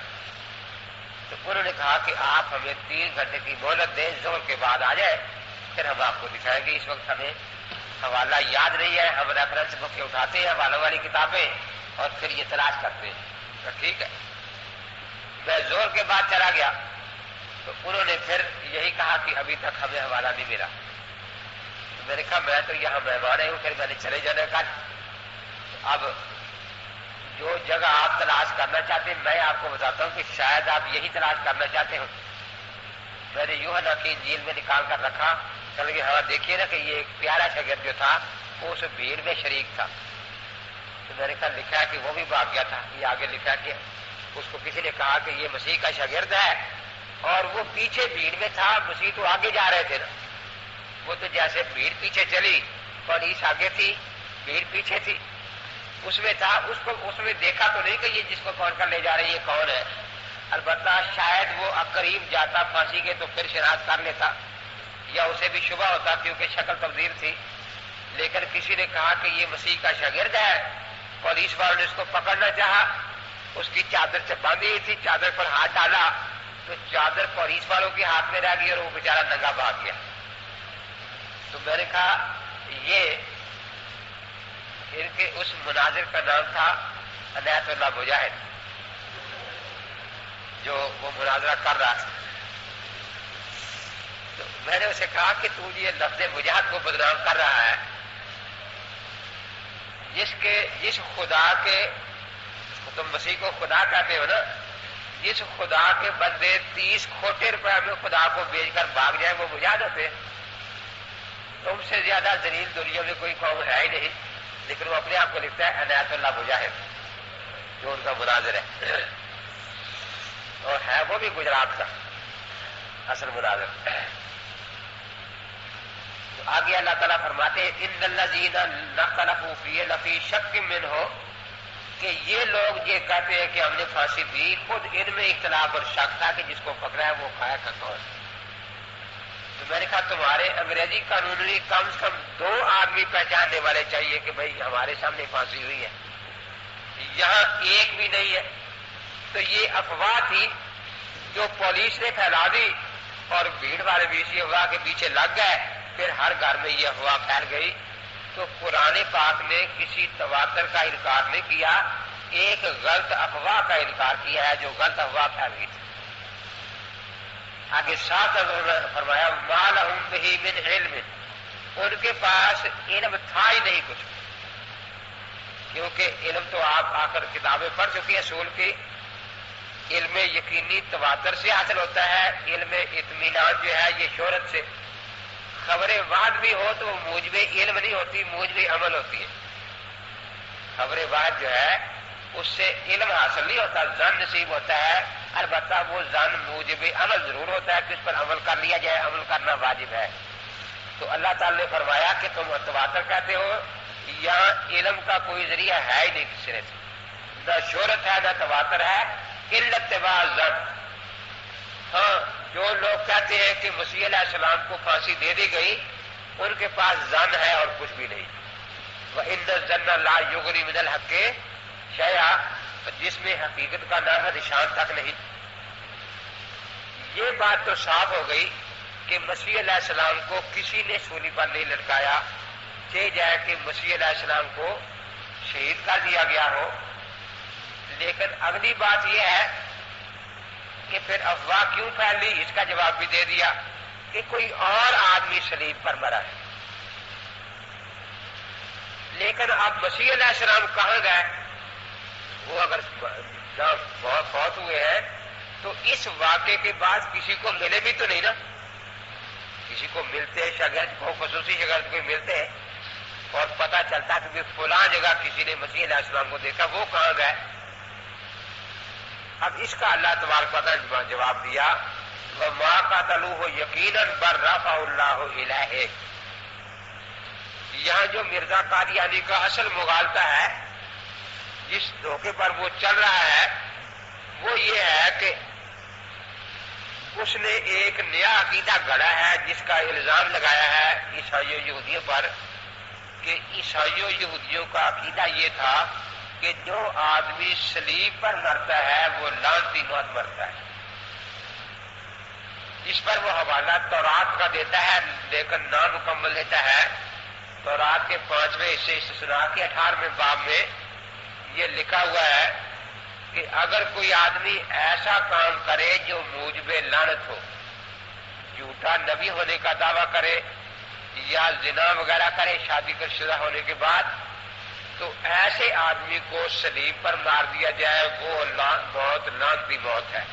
تو انہوں نے کہا کہ آپ ہمیں 3 گھنٹے کی مہلت دیں، ظہر کے بعد آ جائے، پھر ہم آپ کو دکھائیں گے. اس وقت ہمیں حوالہ یاد نہیں ہے، ہم ریفرنس بک اٹھاتے ہیں حوالوں والی کتابیں اور پھر یہ تلاش کرتے ہیں. تو ٹھیک ہے. میں ظہر کے بعد چلا گیا تو انہوں نے پھر یہی کہا کہ ابھی تک ہمیں حوالہ نہیں ملا. تو میں نے کہا میں تو یہاں مہمان ہوں، پھر میں نے چلے جانا کل. اب جو جگہ آپ تلاش کرنا چاہتے ہیں میں آپ کو بتاتا ہوں کہ شاید آپ یہی تلاش کرنا چاہتے ہو. میں نے یوحنا کی انجیل میں نکال کر رکھا، چل کہ ہاں دیکھیے نا کہ یہ ایک پیارا شاگرد جو تھا وہ اس بھیڑ میں شریک تھا. تو میں نے کہا لکھا ہے کہ وہ بھی بھاگ گیا تھا. یہ آگے لکھا کہ اس کو کسی نے کہا کہ یہ مسیح کا شاگرد ہے اور وہ پیچھے بھیڑ میں تھا، مسیح تو آگے جا رہے تھے نا. وہ تو جیسے بھیڑ پیچھے چلی، پولیس آگے تھی، بھیڑ پیچھے تھی، اس میں تھا. اس میں دیکھا تو نہیں کہ یہ جس کو کون کر لے جا رہی ہے کون ہے. البتہ شاید وہ قریب جاتا پھانسی کے تو پھر شناخت کر لیتا، یا اسے بھی شبہ ہوتا کیونکہ شکل تبدیل تھی. لیکن کسی نے کہا کہ یہ مسیح کا شاگرد ہے. پولیس والوں نے اس کو پکڑنا چاہا، اس کی چادر سے باندھی ہوئی تھی، چادر پر ہاتھ ڈالا تو چادر پولیس والوں کے ہاتھ میں رہ گئی اور وہ بیچارہ ننگا بھاگ گیا. تو میں نے کہا یہ ان کے اس مناظر کا نام تھا عنایت اللہ مجاہد، جو وہ مناظرہ کر رہا تھا. تو میں نے اسے کہا کہ تو یہ لفظ مجاہد کو بدنام کر رہا ہے، جس خدا کے، تم مسیح کو خدا کہتے ہو نا، جس خدا کے بندے 30 کھوٹے روپے میں خدا کو بیچ کر بھاگ جائے وہ مجاہد ہوتے. تم سے زیادہ ذلیل دنیا میں کوئی قوم ہے ہی نہیں. لیکن وہ اپنے آپ کو لکھتا ہے عنایت اللہ مجاہد، جو ان کا مناظر ہے، اور ہے وہ بھی گجرات کا اصل مناظر. تو آگے اللہ تعالیٰ فرماتے ہیں ان الذین اختلفوا فیہ لفی شک منہ، کہ یہ لوگ یہ کہتے ہیں کہ ہم نے پھانسی دی، خود ان میں اختلاف اور شک تھا کہ جس کو پکڑا ہے وہ کھایا کا کون. تو میں نے کہا تمہارے انگریزی قانون میں کم سے کم 2 آدمی پہچاننے والے چاہیے کہ بھائی ہمارے سامنے پھانسی ہوئی ہے، یہاں ایک بھی نہیں ہے. تو یہ افواہ تھی جو پولیس نے پھیلا دی اور بھیڑ والے بھی اسی افواہ کے پیچھے لگ گئے، پھر ہر گھر میں یہ افواہ پھیل گئی. تو قرآن پاک نے کسی تواتر کا انکار نہیں کیا، ایک غلط افواہ کا انکار کیا ہے جو غلط افواہ پھیل گئی تھی. آگے ساتھ فرمایا ما لہم بہ من علم، ان کے پاس علم تھا ہی نہیں کچھ، کیونکہ علم تو آپ آ کر کتابیں پڑھ چکی ہیں اصول کی. علم یقینی تواتر سے حاصل ہوتا ہے، علم اطمینان جو ہے یہ شہرت سے. خبر واحد بھی ہو تو موجب علم نہیں ہوتی، موجب عمل ہوتی ہے. خبر واحد جو ہے اس سے علم حاصل نہیں ہوتا، ظن نصیب ہوتا ہے. البتہ وہ ظن موجب عمل ضرور ہوتا ہے کہ اس پر عمل کر لیا جائے، عمل کرنا واجب ہے. تو اللہ تعالی نے فرمایا کہ تم تواتر کہتے ہو، یہاں علم کا کوئی ذریعہ ہے ہی نہیں کسی نے، نہ شہرت ہے نہ تواتر ہے، الا اتباع ظن. ہاں جو لوگ کہتے ہیں کہ مسیح علیہ السلام کو پھانسی دے دی گئی، ان کے پاس ظن ہے اور کچھ بھی نہیں. وَإِنَّ الظَّنَّ لَا يُغْنِي مِنَ الْحَقِّ شَيْئًا، جس میں حقیقت کا نام ہے نشان تک نہیں. یہ بات تو صاف ہو گئی کہ مسیح علیہ السلام کو کسی نے سولی پر نہیں لٹکایا، چاہے جائے کہ مسیح علیہ السلام کو شہید کر دیا گیا ہو۔ لیکن اگلی بات یہ ہے کہ پھر افواہ کیوں پھیلی، اس کا جواب بھی دے دیا کہ کوئی اور آدمی صلیب پر مرا ہے۔ لیکن اب مسیح علیہ السلام کہاں گئے؟ وہ اگر فوت ہوئے ہیں تو اس واقعے کے بعد کسی کو ملے بھی تو نہیں نا، کسی کو ملتے شاگرد کو، خصوصی شاگرد کو ملتے ہیں اور پتہ چلتا کہ فلاں جگہ کسی نے مسیح علیہ السلام کو دیکھا، وہ کہاں گئے؟ اب اس کا اللہ تبارک و تعالیٰ نے جواب دیا وَمَا قَتَلُوهُ يَقِينًا بَلْ رَفَعَهُ اللَّهُ إِلَيْهِ۔ یہاں جو مرزا قادیانی کا اصل مغالطہ ہے، جس دھوکے پر وہ چل رہا ہے، وہ یہ ہے کہ اس نے ایک نیا عقیدہ گھڑا ہے جس کا الزام لگایا ہے عیسائیوں یہودیوں پر کہ عیسائیوں یہودیوں کا عقیدہ یہ تھا کہ جو آدمی صلیب پر مرتا ہے وہ لعنتی موت مرتا ہے۔ اس پر وہ حوالہ تورات کا دیتا ہے لیکن نامکمل دیتا ہے۔ تورات کے 5ویں حصے استثناء کے 18ویں باب میں یہ لکھا ہوا ہے کہ اگر کوئی آدمی ایسا کام کرے جو موجب لعنت ہو، جھوٹا نبی ہونے کا دعویٰ کرے یا زنا وغیرہ کرے شادی کا شدہ ہونے کے بعد، تو ایسے آدمی کو صلیب پر مار دیا جائے، وہ موت لعنتی موت ہے۔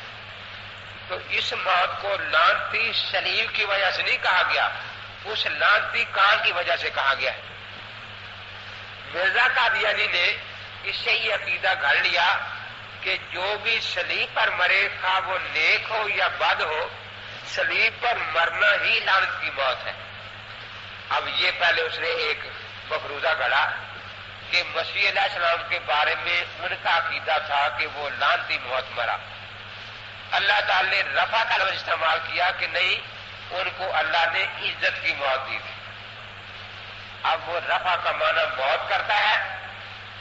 تو اس موت کو لعنتی صلیب کی وجہ سے نہیں کہا گیا، اس لعنتی کام کی وجہ سے کہا گیا ہے۔ مرزا قادیانی نے اس سے یہ عقیدہ گھڑ لیا کہ جو بھی صلیب پر مرے، خواہ وہ نیک ہو یا بد ہو، صلیب پر مرنا ہی لعنت کی موت ہے۔ اب یہ پہلے اس نے ایک مفروضہ گھڑا کہ مسیح علیہ السلام کے بارے میں ان کا عقیدہ تھا کہ وہ لعنتی موت مرا۔ اللہ تعالی نے رفع کا لفظ استعمال کیا کہ نہیں، ان کو اللہ نے عزت کی موت دی تھی۔ اب وہ رفع کا معنی موت کرتا ہے،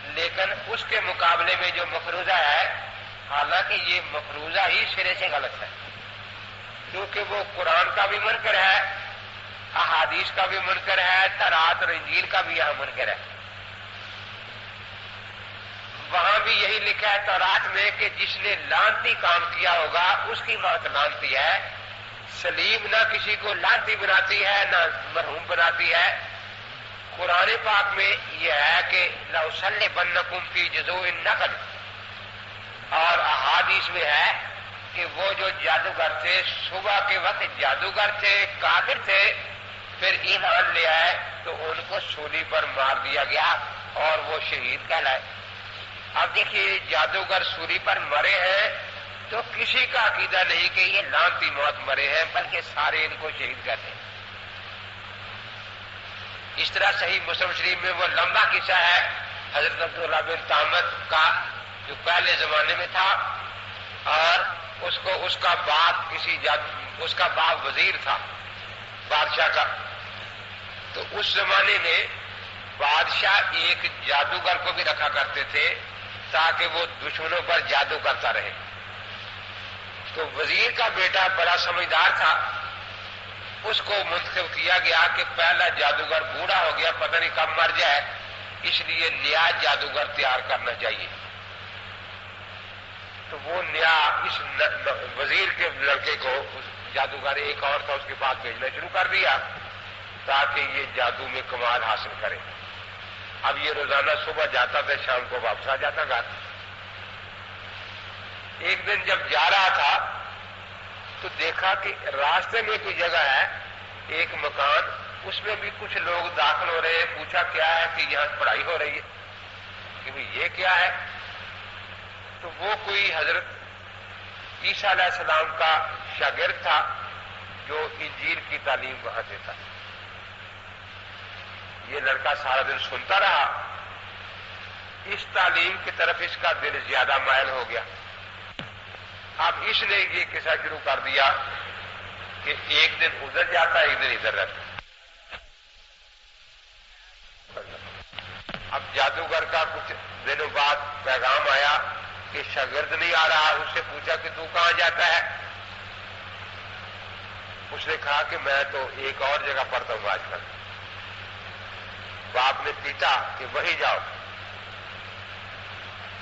لیکن اس کے مقابلے میں جو مفروضہ ہے، حالانکہ یہ مفروضہ ہی سرے سے غلط ہے، کیونکہ وہ قرآن کا بھی منکر ہے، احادیث کا بھی منکر ہے، تورات اور انجیل کا بھی یہاں منکر ہے۔ وہاں بھی یہی لکھا ہے تورات میں کہ جس نے لعنتی کام کیا ہوگا اس کی موت لعنتی ہے۔ صلیب نہ کسی کو لعنتی بناتی ہے نہ مرحوم بناتی ہے۔ قرآن پاک میں یہ ہے کہ لَأُصَلِّبَنَّكُمْ فِي جُذُوعِ النَّخْلِ، اور احادیث میں ہے کہ وہ جو جادوگر تھے صبح کے وقت جادوگر تھے، کافر تھے، پھر ایمان لے آئے تو ان کو سولی پر مار دیا گیا اور وہ شہید کہلائے۔ اب دیکھیے جادوگر سولی پر مرے ہیں تو کسی کا عقیدہ نہیں کہ یہ لعنتی موت مرے ہیں، بلکہ سارے ان کو شہید کہتے ہیں۔ اس طرح صحیح مسلم شریف میں وہ لمبا قصہ ہے حضرت عبداللہ بن طامت کا، جو پہلے زمانے میں تھا اور اس کا باپ وزیر تھا بادشاہ کا۔ تو اس زمانے میں بادشاہ ایک جادوگر کو بھی رکھا کرتے تھے تاکہ وہ دشمنوں پر جادو کرتا رہے۔ تو وزیر کا بیٹا بڑا سمجھدار تھا، اس کو منتخب کیا گیا کہ پہلا جادوگر بوڑھا ہو گیا، پتہ نہیں کب مر جائے، اس لیے نیا جادوگر تیار کرنا چاہیے۔ تو وہ نیا اس وزیر کے لڑکے کو، جادوگر ایک اور تھا، اس کے پاس بھیجنا شروع کر دیا تاکہ یہ جادو میں کمال حاصل کرے۔ اب یہ روزانہ صبح جاتا تھا، شام کو واپس آ جاتا گھر۔ ایک دن جب جا رہا تھا تو دیکھا کہ راستے میں کوئی جگہ ہے، ایک مکان، اس میں بھی کچھ لوگ داخل ہو رہے ہیں۔ پوچھا کیا ہے؟ کہ یہاں پڑھائی ہو رہی ہے۔ کہ بھئی یہ کیا ہے؟ تو وہ کوئی حضرت عیسیٰ علیہ السلام کا شاگرد تھا جو انجیل کی تعلیم وہاں دیتا۔ یہ لڑکا سارا دن سنتا رہا، اس تعلیم کی طرف اس کا دل زیادہ مائل ہو گیا۔ اب اس نے یہ قصہ شروع کر دیا کہ ایک دن ادھر جاتا ہے، ایک دن ادھر رہتا۔ اب جادوگر کا کچھ دنوں بعد پیغام آیا کہ شاگرد نہیں آ رہا۔ اس سے پوچھا کہ تو کہاں جاتا ہے؟ اس نے کہا کہ میں تو ایک اور جگہ پڑھتا ہوں آج کل. باپ نے پیٹا کہ وہیں جاؤ.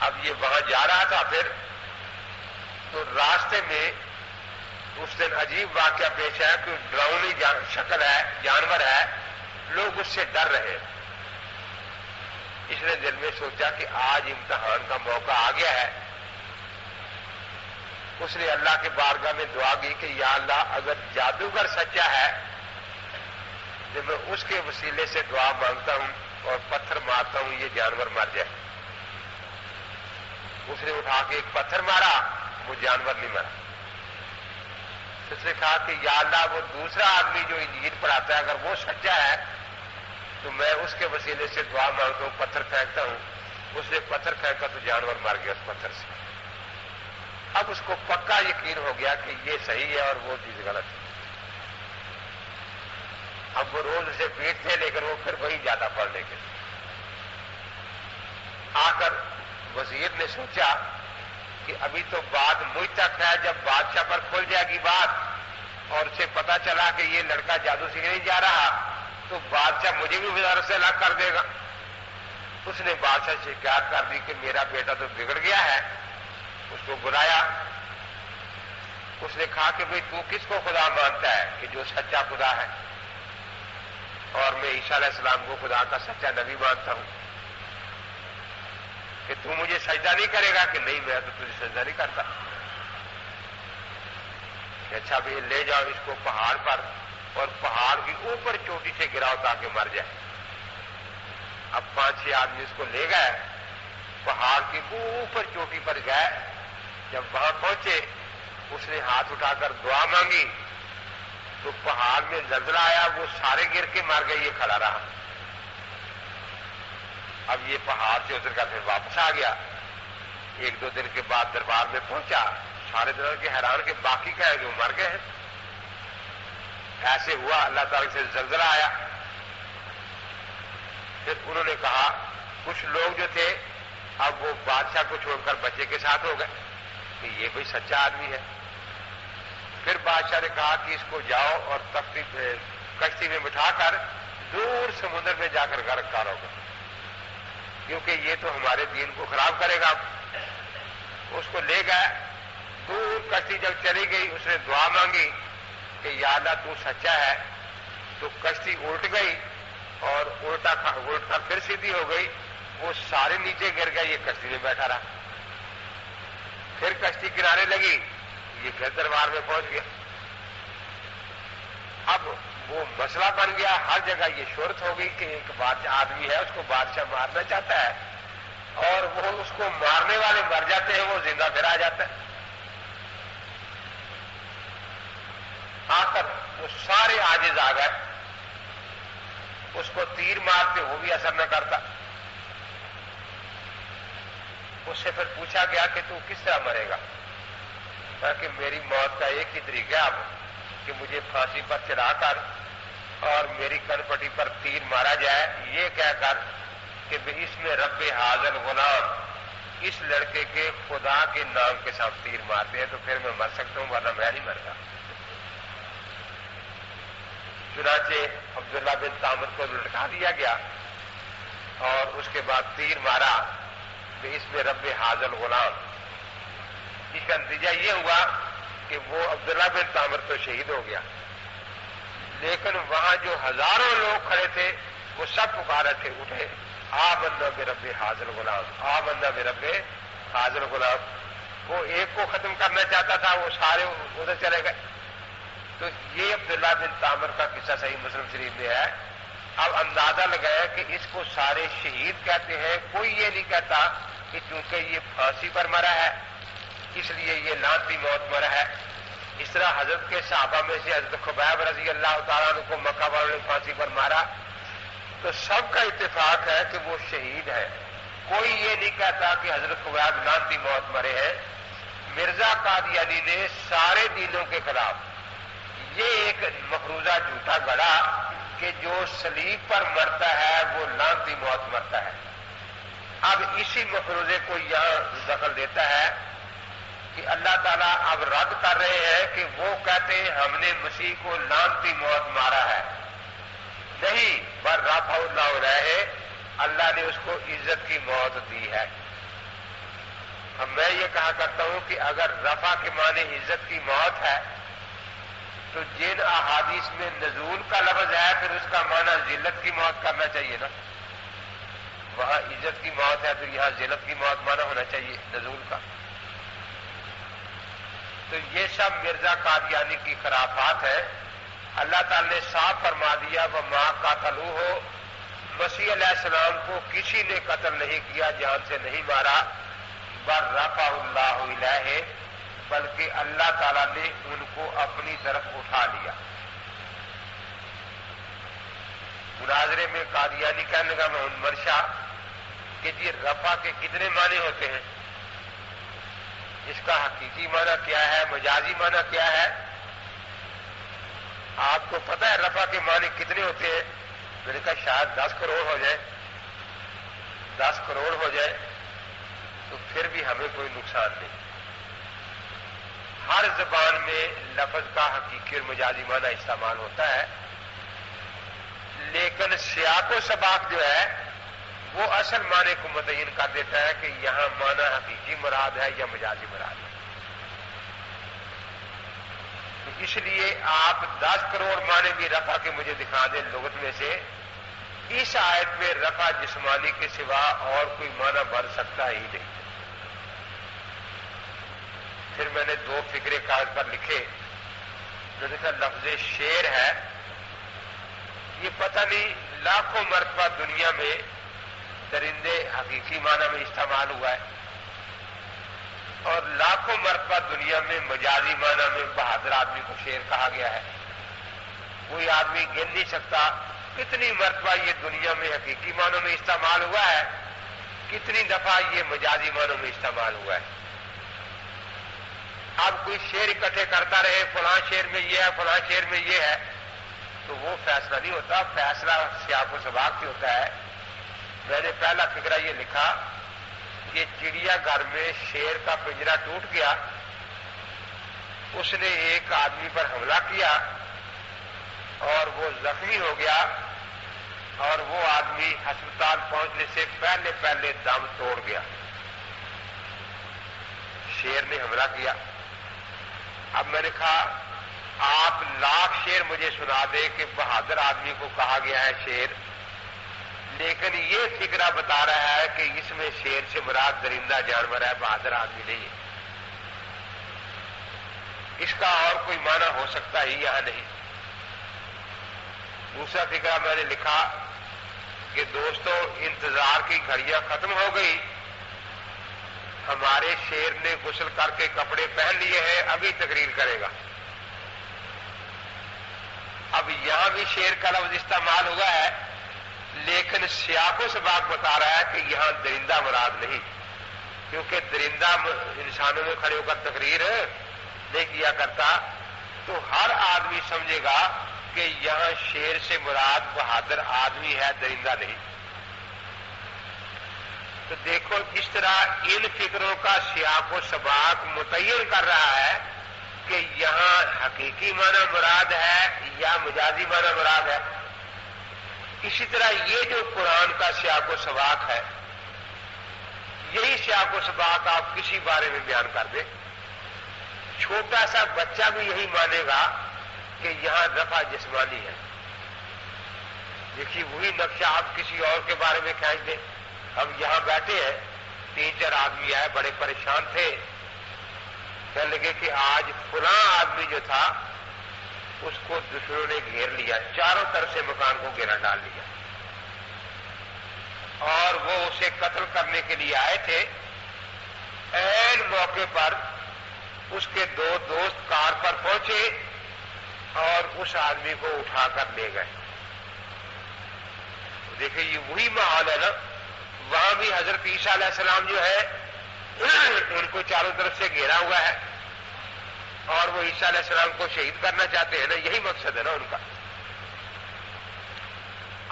اب یہ وہاں جا رہا تھا پھر تو راستے میں اس دن عجیب واقعہ پیش آیا کہ ڈراؤنی شکل ہے، جانور ہے، لوگ اس سے ڈر رہے. اس نے دل میں سوچا کہ آج امتحان کا موقع آ گیا ہے. اس نے اللہ کے بارگاہ میں دعا کی کہ یا اللہ اگر جادوگر سچا ہے تو میں اس کے وسیلے سے دعا مانگتا ہوں اور پتھر مارتا ہوں یہ جانور مر جائے. اس نے اٹھا کے ایک پتھر مارا، وہ جانور نہیں مرا. اس نے کہا کہ یا اللہ وہ دوسرا آدمی جو انجیل پڑھاتا ہے اگر وہ سچا ہے تو میں اس کے وسیلے سے دعا مانگتا ہوں، پتھر پھینکتا ہوں. اس نے پتھر پھینکا تو جانور مر گیا اس پتھر سے. اب اس کو پکا یقین ہو گیا کہ یہ صحیح ہے اور وہ چیز غلط ہے. اب وہ روز اسے پیٹتے لیکن وہ پھر وہی جاتا پڑھنے کے. آ کر وزیر نے سوچا کہ ابھی تو بات مجھ تک ہے، جب بادشاہ پر کھل جائے گی بات اور اسے پتا چلا کہ یہ لڑکا جادو سیکھنے جا رہا تو بادشاہ مجھے بھی وزارت سے الگ کر دے گا. اس نے بادشاہ سے شکایت کر دی کہ میرا بیٹا تو بگڑ گیا ہے. اس کو بلایا. اس نے کہا کہ بھئی تو کس کو خدا مانتا ہے؟ کہ جو سچا خدا ہے. اور میں عیسیٰ علیہ السلام کو خدا کا سچا نبی مانتا ہوں. کہ تو مجھے سجدہ نہیں کرے گا؟ کہ نہیں میں تو تجھے سجدہ نہیں کرتا. کہ اچھا بھئی لے جاؤ اس کو پہاڑ پر اور پہاڑ کی اوپر چوٹی سے گراؤ تاکہ مر جائے. اب 5-6 آدمی اس کو لے گئے، پہاڑ کی اوپر چوٹی پر گئے. جب وہاں پہنچے اس نے ہاتھ اٹھا کر دعا مانگی تو پہاڑ میں زلزلہ آیا، وہ سارے گر کے مر گئے، یہ کھڑا رہا. اب یہ پہاڑ سے اتر کر پھر واپس آ گیا. 1-2 دن کے بعد دربار میں پہنچا. سارے دربار کے حیران کے باقی کیا ہے جو مر گئے ہیں. ایسے ہوا، اللہ تعالی سے زلزلہ آیا. پھر انہوں نے کہا کچھ لوگ جو تھے اب وہ بادشاہ کو چھوڑ کر بچے کے ساتھ ہو گئے کہ یہ بھئی سچا آدمی ہے. پھر بادشاہ نے کہا کہ اس کو جاؤ اور کشتی میں بٹھا کر دور سمندر میں جا کر غرق کرو گے کیونکہ یہ تو ہمارے دین کو خراب کرے گا. اس کو لے گئے. دور کشتی جب چلی گئی اس نے دعا مانگی کہ یا اللہ تو سچا ہے. تو کشتی الٹ گئی اور الٹ کر پھر سیدھی ہو گئی. وہ سارے نیچے گر گئے، یہ کشتی میں بیٹھا رہا. پھر کشتی کنارے لگی، یہ پھر دربار میں پہنچ گیا. اب وہ مسئلہ بن گیا. ہر جگہ یہ شہرت ہو گئی کہ ایک بادشاہ آدمی ہے، اس کو بادشاہ مارنا چاہتا ہے اور وہ اس کو مارنے والے مر جاتے ہیں، وہ زندہ پھر آ جاتا ہے. آ کر وہ سارے عاجز آ گئے. اس کو تیر مارتے وہ بھی اثر نہ کرتا. اس سے پھر پوچھا گیا کہ تو کس طرح مرے گا؟ کہ میری موت کا ایک ہی طریقہ ہے اب کہ مجھے پھانسی پر چڑھا کر اور میری کنپٹی پر تیر مارا جائے، یہ کہہ کر کہ اس میں رب حاضر غلام، اس لڑکے کے خدا کے نام کے ساتھ تیر مارتے ہیں تو پھر میں مر سکتا ہوں، ورنہ میں نہیں مرتا. چنانچہ عبداللہ بن تامر کو لٹکا دیا گیا اور اس کے بعد تیر مارا کہ اس میں رب حاضر غلام. اس کا نتیجہ یہ ہوا کہ وہ عبداللہ بن تامر تو شہید ہو گیا، لیکن وہاں جو ہزاروں لوگ کھڑے تھے وہ سب پکارے تھے، اٹھے آمنا برب حاضر غلام، آمنا برب حاضر غلام. وہ ایک کو ختم کرنا چاہتا تھا، وہ سارے ادھر چلے گئے. تو یہ عبداللہ بن تامر کا قصہ صحیح مسلم شریف میں ہے. اب اندازہ لگایا کہ اس کو سارے شہید کہتے ہیں، کوئی یہ نہیں کہتا کہ چونکہ یہ پھانسی پر مرا ہے اس لیے یہ لعنتی موت مرا ہے. اس طرح حضرت کے صحابہ میں سے حضرت خبیب رضی اللہ تعالیٰ عنہ کو مکہ والوں نے پھانسی پر مارا تو سب کا اتفاق ہے کہ وہ شہید ہے. کوئی یہ نہیں کہتا کہ حضرت خبیب لعنتی موت مرے ہیں. مرزا قادیانی نے سارے دینوں کے خلاف یہ ایک مفروضہ جھوٹا گڑا کہ جو صلیب پر مرتا ہے وہ لعنتی موت مرتا ہے. اب اسی مفروضے کو یہاں دخل دیتا ہے کہ اللہ تعالیٰ اب رد کر رہے ہیں کہ وہ کہتے ہیں ہم نے مسیح کو لعنتی موت مارا ہے. نہیں، بر رفع اللہ علیہ، اللہ نے اس کو عزت کی موت دی ہے. اب میں یہ کہا کرتا ہوں کہ اگر رفع کے معنی عزت کی موت ہے تو جن احادیث میں نزول کا لفظ ہے پھر اس کا معنی ذلت کی موت کرنا چاہیے نا. وہاں عزت کی موت ہے تو یہاں ذلت کی موت معنی ہونا چاہیے نزول کا. تو یہ سب مرزا قادیانی کی خرافات ہے. اللہ تعالی نے صاف فرما دیا وما قتلوہ، مسیح علیہ السلام کو کسی نے قتل نہیں کیا، جان سے نہیں مارا. بل رفع اللہ الیہ، بلکہ اللہ تعالیٰ نے ان کو اپنی طرف اٹھا لیا. مناظرے میں قادیانی کہنے لگا محمد شاہ کہ جی رفع کے کتنے معنی ہوتے ہیں، اس کا حقیقی معنی کیا ہے، مجازی معنی کیا ہے؟ آپ کو پتہ ہے رفع کے معنی کتنے ہوتے ہیں؟ میں نے کہا شاید 10 کروڑ ہو جائے. 10 کروڑ ہو جائے تو پھر بھی ہمیں کوئی نقصان نہیں. ہر زبان میں لفظ کا حقیقی اور مجازی معنی استعمال ہوتا ہے، لیکن سیاق و سباق جو ہے وہ اصل معنی کو متعین کر دیتا ہے کہ یہاں معنی حقیقی مراد ہے یا مجازی مراد ہے. تو اس لیے آپ 10 کروڑ معنی بھی رفع کے مجھے دکھا دیں لغت میں سے. اس آیت میں رفع جسمانی کے سوا اور کوئی معنی بن سکتا ہی نہیں. پھر میں نے 2 فقرے کاغذ پر لکھے. جو دیکھا لفظ شیر ہے، یہ پتہ نہیں لاکھوں مرتبہ دنیا میں درندے حقیقی معنی میں استعمال ہوا ہے اور لاکھوں مرتبہ دنیا میں مجازی معنی میں بہادر آدمی کو شیر کہا گیا ہے. کوئی آدمی گن نہیں سکتا کتنی مرتبہ یہ دنیا میں حقیقی معنوں میں استعمال ہوا ہے، کتنی دفعہ یہ مجازی معنوں میں استعمال ہوا ہے. اب کوئی شعر اکٹھے کرتا رہے فلاں شعر میں یہ ہے فلاں شعر میں یہ ہے تو وہ فیصلہ نہیں ہوتا، فیصلہ سیاق و سباق سے ہوتا ہے. میں نے پہلا فقرہ یہ لکھا کہ چڑیا گھر میں شیر کا پنجرا ٹوٹ گیا، اس نے ایک آدمی پر حملہ کیا اور وہ زخمی ہو گیا اور وہ آدمی ہسپتال پہنچنے سے پہلے پہلے دم توڑ گیا. شیر نے حملہ کیا. اب میں نے کہا آپ لاکھ شیر مجھے سنا دے کہ بہادر آدمی کو کہا گیا ہے شیر، لیکن یہ فقرہ بتا رہا ہے کہ اس میں شیر سے مراد درندہ جانور ہے، بہادر آدمی نہیں ہے. اس کا اور کوئی معنی ہو سکتا ہی یہاں نہیں. دوسرا فقرہ میں نے لکھا کہ دوستو انتظار کی گھڑیاں ختم ہو گئی، ہمارے شیر نے غسل کر کے کپڑے پہن لیے ہیں، ابھی تقریر کرے گا. اب یہاں بھی شیر کا لفظ استعمال ہوا ہے لیکن سیاق و سباق بتا رہا ہے کہ یہاں درندہ مراد نہیں، کیونکہ درندہ انسانوں میں کھڑے ہو کر تقریر نہیں کیا کرتا. تو ہر آدمی سمجھے گا کہ یہاں شیر سے مراد بہادر آدمی ہے، درندہ نہیں. تو دیکھو اس طرح ان فکروں کا سیاق و سباق متعین کر رہا ہے کہ یہاں حقیقی معنی مراد ہے یا مجازی معنی مراد ہے. اسی طرح یہ جو قرآن کا سیاق و سباق ہے، یہی سیاق و سباق آپ کسی بارے میں بیان کر دیں، چھوٹا سا بچہ بھی یہی مانے گا کہ یہاں رفع جسمانی ہے. دیکھیے وہی نقشہ آپ کسی اور کے بارے میں کھینچ دیں. اب یہاں بیٹھے ہیں 3-4 آدمی آئے بڑے پریشان تھے، کہنے لگے کہ آج فلاں آدمی جو تھا اس کو دشمنوں نے گھیر لیا، چاروں طرف سے مکان کو گھیرا ڈال لیا اور وہ اسے قتل کرنے کے لیے آئے تھے. عین موقع پر اس کے 2 دوست کار پر پہنچے اور اس آدمی کو اٹھا کر لے گئے. دیکھیں یہ وہی ماحول ہے نا. وہاں بھی حضرت عیسیٰ علیہ السلام جو ہے ان کو چاروں طرف سے گھیرا ہوا ہے اور وہ عیسیٰ علیہ السلام کو شہید کرنا چاہتے ہیں نا، یہی مقصد ہے نا ان کا.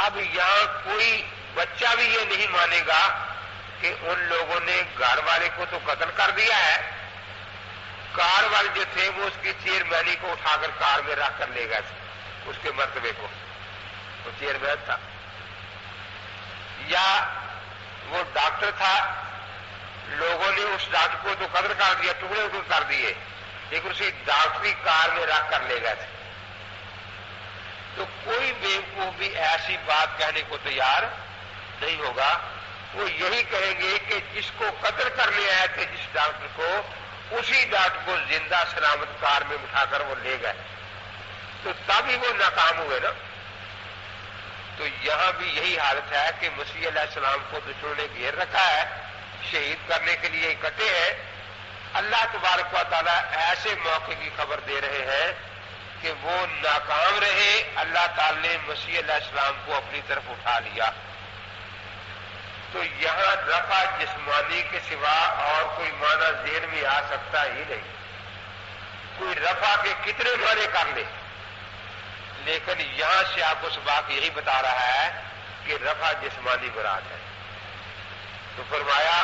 اب یہاں کوئی بچہ بھی یہ نہیں مانے گا کہ ان لوگوں نے گھر والے کو تو قتل کر دیا ہے کار والے جو تھے وہ اس کی چیئرمینی کو اٹھا کر کار میں رکھ کر لے گئے تھے، اس کے مرتبے کو، وہ چیئرمین تھا۔ یا وہ ڈاکٹر تھا، لوگوں نے اس ڈاکٹر کو تو قتل کر دیا، ٹکڑے ٹکڑے کر دیے، لیکن اسی ڈاکٹری کار میں رکھ کر لے گئے تھے۔ تو کوئی بیوقوف بھی ایسی بات کہنے کو تیار نہیں ہوگا، وہ یہی کہیں گے کہ جس کو قتل کرنے آئے تھے جس ڈاکٹر کو، اسی ڈاکٹر کو زندہ سلامت کار میں بٹھا کر وہ لے گئے، تو تب ہی وہ ناکام ہوئے نا۔ تو یہاں بھی یہی حالت ہے کہ مسیح علیہ السلام کو دشمنوں نے گھیر رکھا ہے، شہید کرنے کے لیے اکٹھے ہیں۔ اللہ تبارک و تعالیٰ ایسے موقع کی خبر دے رہے ہیں کہ وہ ناکام رہے، اللہ تعالی نے مسیح علیہ السلام کو اپنی طرف اٹھا لیا۔ تو یہاں رفع جسمانی کے سوا اور کوئی معنی ذہن میں آ سکتا ہی نہیں۔ کوئی رفع کے کتنے معنی کر لے، لیکن یہاں سے آپ کو سباق یہی بتا رہا ہے کہ رفع جسمانی مراد ہے۔ تو فرمایا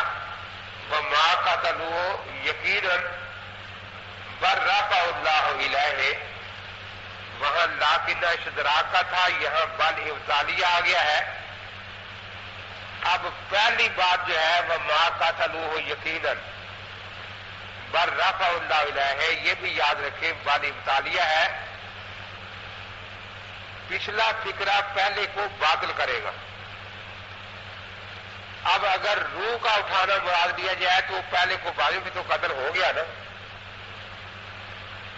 وَمَا قَتَلُوهُ یقیناً بل رفع اللہ الیہ، وہاں لاکن اشتراک کا تھا، یہاں بل ابطالیہ آ گیا ہے۔ اب پہلی بات جو ہے وَمَا قَتَلُوهُ یقیناً بل رفع اللہ الیہ، یہ بھی یاد رکھیں بل ابطالیہ ہے، پچھلا فقرہ پہلے کو باطل کرے گا۔ اب اگر روح کا اٹھانا مراد لیا جائے تو پہلے کو باطل بھی تو قتل ہو گیا نا،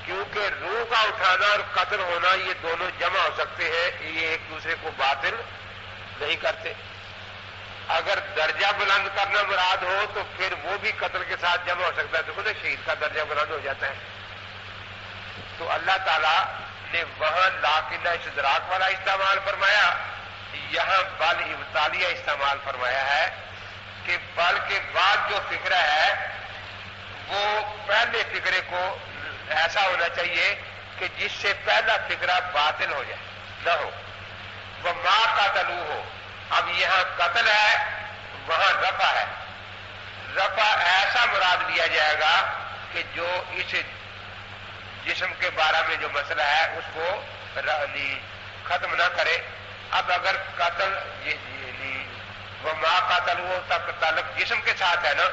کیونکہ روح کا اٹھانا اور قتل ہونا یہ دونوں جمع ہو سکتے ہیں، یہ ایک دوسرے کو باطل نہیں کرتے۔ اگر درجہ بلند کرنا مراد ہو تو پھر وہ بھی قتل کے ساتھ جمع ہو سکتا ہے، تو خود شہید کا درجہ بلند ہو جاتا ہے۔ تو اللہ تعالیٰ نے وہاں لاکن استدراک والا استعمال فرمایا، یہاں بل ابطالیہ استعمال فرمایا ہے کہ بل کے بعد جو فقرہ ہے وہ پہلے فقرے کو ایسا ہونا چاہیے کہ جس سے پہلا فقرہ باطل ہو جائے، نہ ہو۔ وَمَا قَتَلُوهُ، اب یہاں قتل ہے، وہاں رفع ہے۔ رفع ایسا مراد لیا جائے گا کہ جو اس جسم کے بارے میں جو مسئلہ ہے اس کو ختم نہ کرے۔ اب اگر قتل وَمَا قَتَلُوهُ تک تعلق جسم کے ساتھ ہے نا،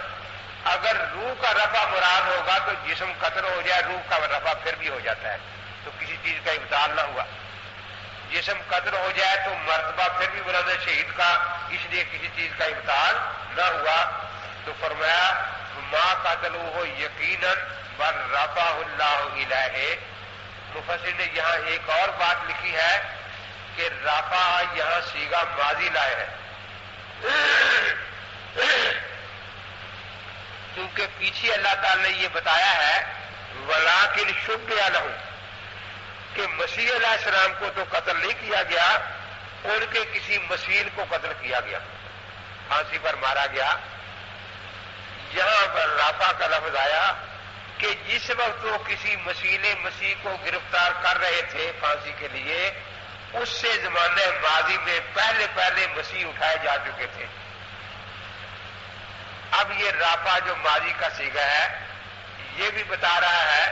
اگر روح کا رفع مراد ہوگا تو جسم قتل ہو جائے، روح کا رفع پھر بھی ہو جاتا ہے، تو کسی چیز کا ابطال نہ ہوا۔ جسم قتل ہو جائے تو مرتبہ پھر بھی بلند ہے شہید کا، اس لیے کسی چیز کا ابطال نہ ہوا۔ تو فرمایا ما قتلوه یقیناً بل رفعہ اللہ الیہ۔ مفسر نے یہاں ایک اور بات لکھی ہے کہ رفع یہاں صیغہ ماضی لائے ہے، کیونکہ پیچھے اللہ تعالی نے یہ بتایا ہے وَلَٰكِنْ شُبِّهَ لَهُ کہ مسیح علیہ السلام کو تو قتل نہیں کیا گیا، ان کے کسی مسیل کو قتل کیا گیا، پھانسی پر مارا گیا۔ یہاں پر رفع کا لفظ آیا کہ جس وقت وہ کسی مسیل مسیح کو گرفتار کر رہے تھے پھانسی کے لیے، اس سے زمانہ ماضی میں پہلے مسیح اٹھائے جا چکے تھے۔ اب یہ رفع جو ماضی کا صیغہ ہے یہ بھی بتا رہا ہے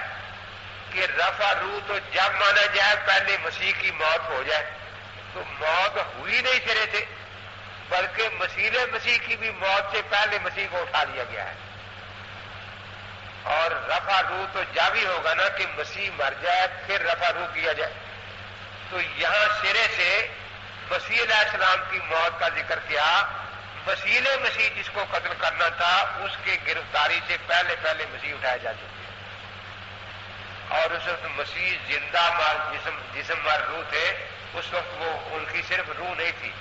کہ رفع روح تو جب مانا جائے پہلے مسیح کی موت ہو جائے، تو موت ہوئی نہیں چلے تھے، بلکہ مسیح کی بھی موت سے پہلے مسیح کو اٹھا لیا گیا ہے۔ اور رفع روح تو جب ہی ہوگا نا کہ مسیح مر جائے پھر رفع روح کیا جائے۔ تو یہاں سرے سے مسیح علیہ السلام کی موت کا ذکر کیا، مسیح جس کو قتل کرنا تھا اس کے گرفتاری سے پہلے مسیح اٹھائے جا چکے ہیں، اور اس وقت مسیح زندہ جسم مر روح تھے، اس وقت وہ ان کی صرف روح نہیں تھی۔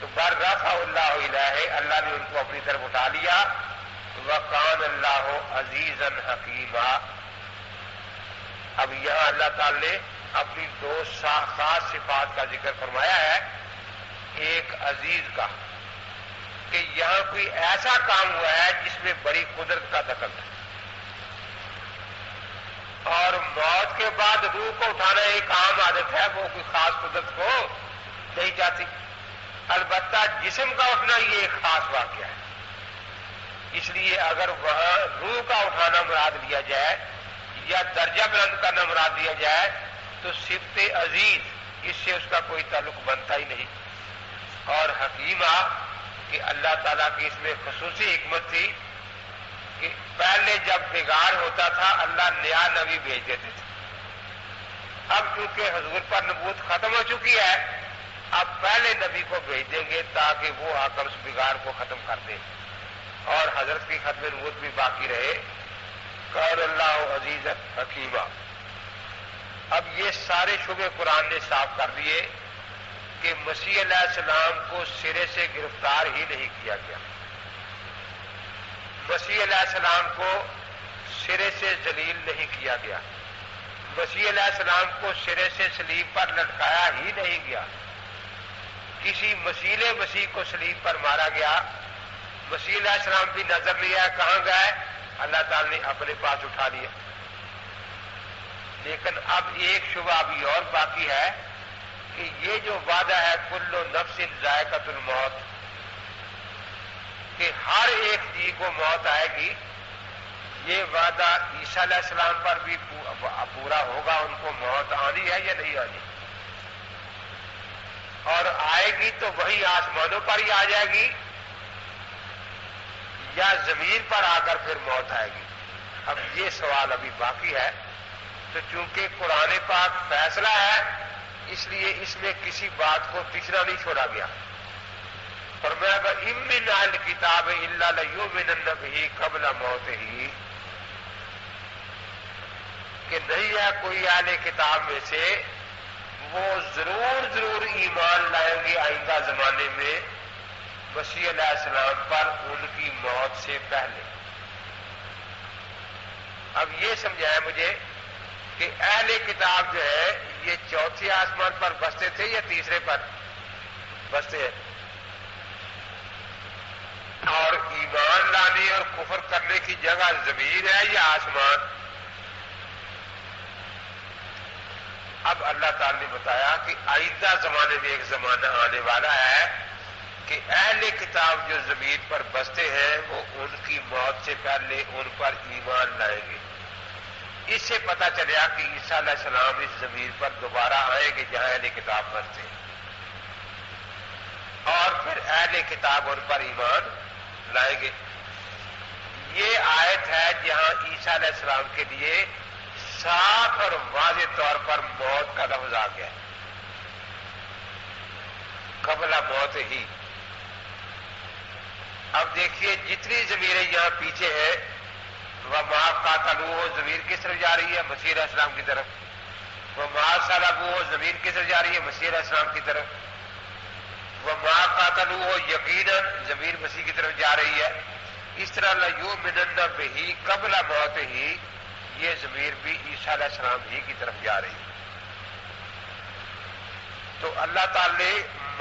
تو بر رفع اللہ الیہ، اللہ نے ان کو اپنی طرف اٹھا لیا۔ وَقَانَ اللَّهُ عَزِيزًا حَكِيمًا۔ اب یہاں اللہ تعالی نے اپنی دو خاص صفات کا ذکر فرمایا ہے، ایک عزیز کا کہ یہاں کوئی ایسا کام ہوا ہے جس میں بڑی قدرت کا دخل ہے، اور موت کے بعد روح کو اٹھانا ایک عام عادت ہے، وہ کوئی خاص قدرت کو نہیں چاہتی۔ البتہ جسم کا اٹھنا یہ ایک خاص واقعہ ہے، اس لیے اگر وہاں روح کا اٹھانا مراد لیا جائے یا درجہ بلند کرنا مراد دیا جائے تو صفت عزیز اس سے اس کا کوئی تعلق بنتا ہی نہیں. اور حکیمہ کہ اللہ تعالیٰ کی اس میں خصوصی حکمت تھی کہ پہلے جب بگاڑ ہوتا تھا اللہ نیا نبی بھیج دیتے تھے. اب چونکہ حضور پر نبوت ختم ہو چکی ہے اب پہلے نبی کو بھیج دیں گے تاکہ وہ آ کر اس بگاڑ کو ختم کر دے اور حضرت کی ختم نبوت بھی باقی رہے. قال اللہ عزیز حکیمہ. اب یہ سارے شبے قرآن نے صاف کر دیے کہ مسیح علیہ السلام کو سرے سے گرفتار ہی نہیں کیا گیا. مسیح علیہ السلام کو سرے سے ذلیل نہیں کیا گیا. مسیح علیہ السلام کو سرے سے صلیب پر لٹکایا ہی نہیں گیا. کسی مسیح مسیح کو صلیب پر مارا گیا. مسیح علیہ السلام بھی نظر لیا کہاں گئے اللہ تعالی نے اپنے پاس اٹھا لیا. لیکن اب ایک شبہ ابھی اور باقی ہے کہ یہ جو وعدہ ہے کل نفس ذائقۃ الموت کہ ہر ایک جی کو موت آئے گی، یہ وعدہ عیسیٰ علیہ السلام پر بھی پورا ہوگا. ان کو موت آنی ہے یا نہیں آنی؟ اور آئے گی تو وہی آسمانوں پر ہی آ جائے گی یا زمین پر آ کر پھر موت آئے گی؟ اب یہ سوال ابھی باقی ہے. تو چونکہ قرآن پاک فیصلہ ہے اس لیے اس میں کسی بات کو تیسرا نہیں چھوڑا گیا. فرمایا وَإِن مِّنْ أَهْلِ الْكِتَابِ إِلَّا لَيُؤْمِنَنَّ بِهِ قَبْلَ مَوْتِهِ کہ نہیں ہے کوئی اہل کتاب میں سے وہ ضرور ایمان لائیں گے آئندہ زمانے میں مسیح علیہ السلام پر ان کی موت سے پہلے. اب یہ سمجھایا مجھے کہ اہل کتاب جو ہے یہ چوتھے آسمان پر بستے تھے یا تیسرے پر بستے ہیں؟ اور ایمان لانے اور کفر کرنے کی جگہ زمین ہے یا آسمان؟ اب اللہ تعالی نے بتایا کہ آئندہ زمانے میں ایک زمانہ آنے والا ہے کہ اہل کتاب جو زمین پر بستے ہیں وہ ان کی موت سے پہلے ان پر ایمان لائیں گے. اس سے پتہ چلیا کہ عیسیٰ علیہ السلام اس زمین پر دوبارہ آئیں گے جہاں اہل کتاب بستے ہیں اور پھر اہل کتاب ان پر ایمان لائیں گے. یہ آیت ہے جہاں عیسیٰ علیہ السلام کے لیے صاف اور واضح طور پر موت کا لفظ آ گیا قبل موت ہی. اب دیکھیے جتنی ضمیریں یہاں پیچھے ہیں وَمَا قَاتَلُوهُ ضمیر کس طرف جا رہی ہے؟ مسیح علیہ السلام کی طرف. وَمَا صَلَبُوهُ ضمیر کس طرف جا رہی ہے؟ مسیح علیہ السلام کی طرف. وَمَا قَاتَلُوهُ یقیناً ضمیر مسیح کی طرف جا رہی ہے. اس طرح لَيُؤْمِنَنَّ بِهِ قبل مَوْتِهِ یہ ضمیر بھی عیسیٰ علیہ السلام ہی کی طرف جا رہی ہے. تو اللہ تعالی نے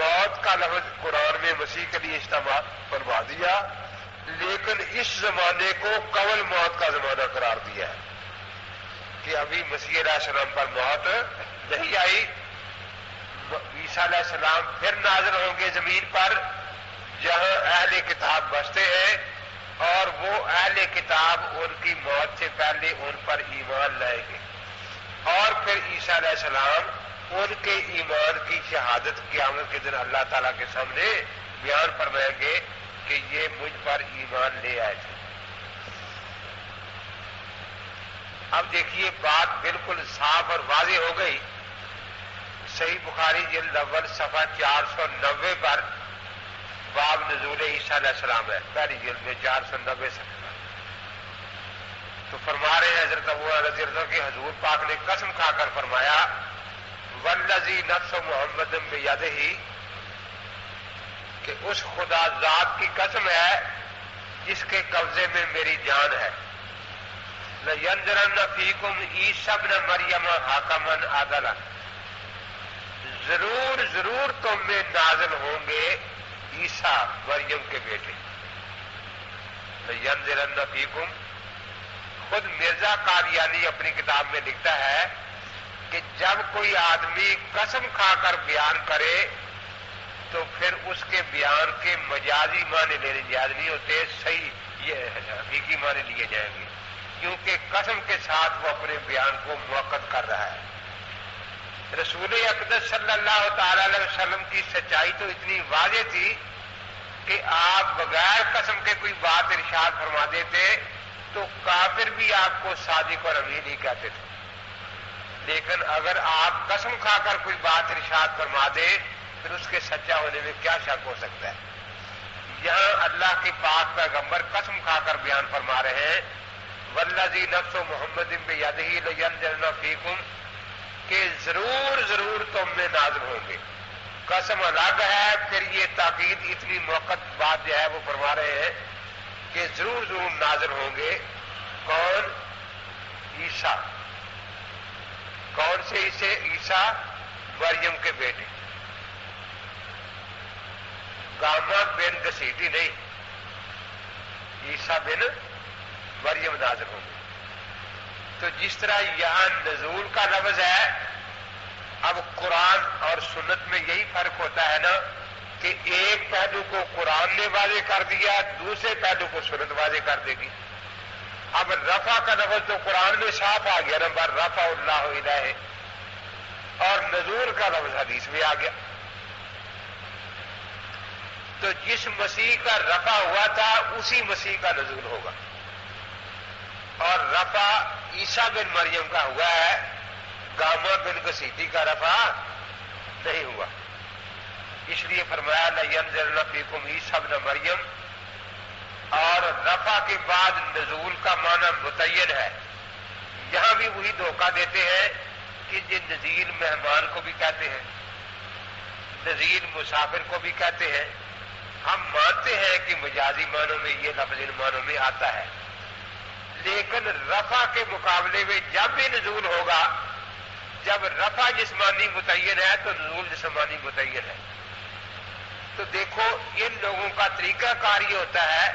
موت کا لفظ قرآن میں مسیح کے لیے استعمال فرما دیا لیکن اس زمانے کو قبل موت کا زمانہ قرار دیا ہے کہ ابھی مسیح علیہ السلام پر موت نہیں آئی. عیسیٰ علیہ السلام پھر نازل ہوں گے زمین پر جہاں اہل کتاب بستے ہیں اور وہ اہل کتاب ان کی موت سے پہلے ان پر ایمان لائیں گے اور پھر عیسیٰ علیہ السلام ان کے ایمان کی شہادت قیامت کے دن اللہ تعالیٰ کے سامنے بیان فرمائیں گے کہ یہ مجھ پر ایمان لے آئے تھے. اب دیکھیے بات بالکل صاف اور واضح ہو گئی. صحیح بخاری جلد اول صفحہ 490 پر باب نزول عیسیٰ علیہ السلام ہے پہلی جلد میں 490 صفحہ. تو فرما رہے ہیں حضرت ابو ہریرہ رضی اللہ عنہ کہ حضور پاک نے قسم کھا کر فرمایا والذی نفس محمد بیدہ کہ اس خدا ذات کی قسم ہے جس کے قبضے میں میری جان ہے لَيَنْزِلَنَّ فِيكُمْ عِیسیٰ ابْنَ مَرْیَمَ حَاکَمًا عَدْلًا ضرور تم میں نازل ہوں گے عیسیٰ مریم کے بیٹے. لَيَنْزِلَنَّ فِيكُمْ خود مرزا قادیانی اپنی کتاب میں لکھتا ہے کہ جب کوئی آدمی قسم کھا کر بیان کرے تو پھر اس کے بیان کے مجازی معنی لینے جائز نہیں ہوتے، صحیح یہ حقیقی معنی لیے جائیں گے. کیونکہ قسم کے ساتھ وہ اپنے بیان کو موقت کر رہا ہے۔ رسول اقدس صلی اللہ تعالی علیہ وسلم کی سچائی تو اتنی واضح تھی کہ آپ بغیر قسم کے کوئی بات ارشاد فرما دیتے تو کافر بھی آپ کو صادق اور امین ہی کہتے تھے، لیکن اگر آپ قسم کھا کر کوئی بات ارشاد فرما دے پھر اس کے سچا ہونے میں کیا شک ہو سکتا ہے؟ یہاں اللہ کے پاک پیغمبر قسم کھا کر بیان فرما رہے ہیں والذی نفس محمد بیدہ لینزلن فیکم، کہ ضرور ضرور تم میں نازل ہوں گے۔ قسم الگ ہے، پھر یہ تاکید اتنی موقت بات جو ہے وہ فرما رہے ہیں کہ ضرور ضرور نازل ہوں گے۔ کون؟ عیسیٰ۔ کون سے عیسیٰ؟ مریم کے بیٹے، گاما بن گسیٹی نہیں، عیسیٰ بن مریم نازل ہوں گے۔ تو جس طرح یہاں نزول کا لفظ ہے، اب قرآن اور سنت میں یہی فرق ہوتا ہے نا کہ ایک پہلو کو قرآن نے واضح کر دیا، دوسرے پہلو کو سنت واضح کر دے گی۔ اب رفع کا لفظ تو قرآن میں صاف آ گیا نمبر رفع اللہ الیہ، اور نزول کا لفظ حدیث میں آ گیا۔ تو جس مسیح کا رفع ہوا تھا اسی مسیح کا نزول ہوگا، اور رفع عیسیٰ بن مریم کا ہوا ہے، گاما بن گسیٹی کا رفع نہیں ہوا۔ اس لیے فرمایا لینزلن فیکم عیسیٰ بن مریم، اور رفع کے بعد نزول کا معنی متعین ہے۔ یہاں بھی وہی دھوکہ دیتے ہیں کہ یہ نزیل مہمان کو بھی کہتے ہیں، نزیل مسافر کو بھی کہتے ہیں۔ ہم مانتے ہیں کہ مجازی معنوں میں یہ لفظ ان معنوں میں آتا ہے، لیکن رفع کے مقابلے میں جب بھی نزول ہوگا، جب رفع جسمانی متعین ہے تو نزول جسمانی متعین ہے۔ تو دیکھو ان لوگوں کا طریقہ کار یہ ہوتا ہے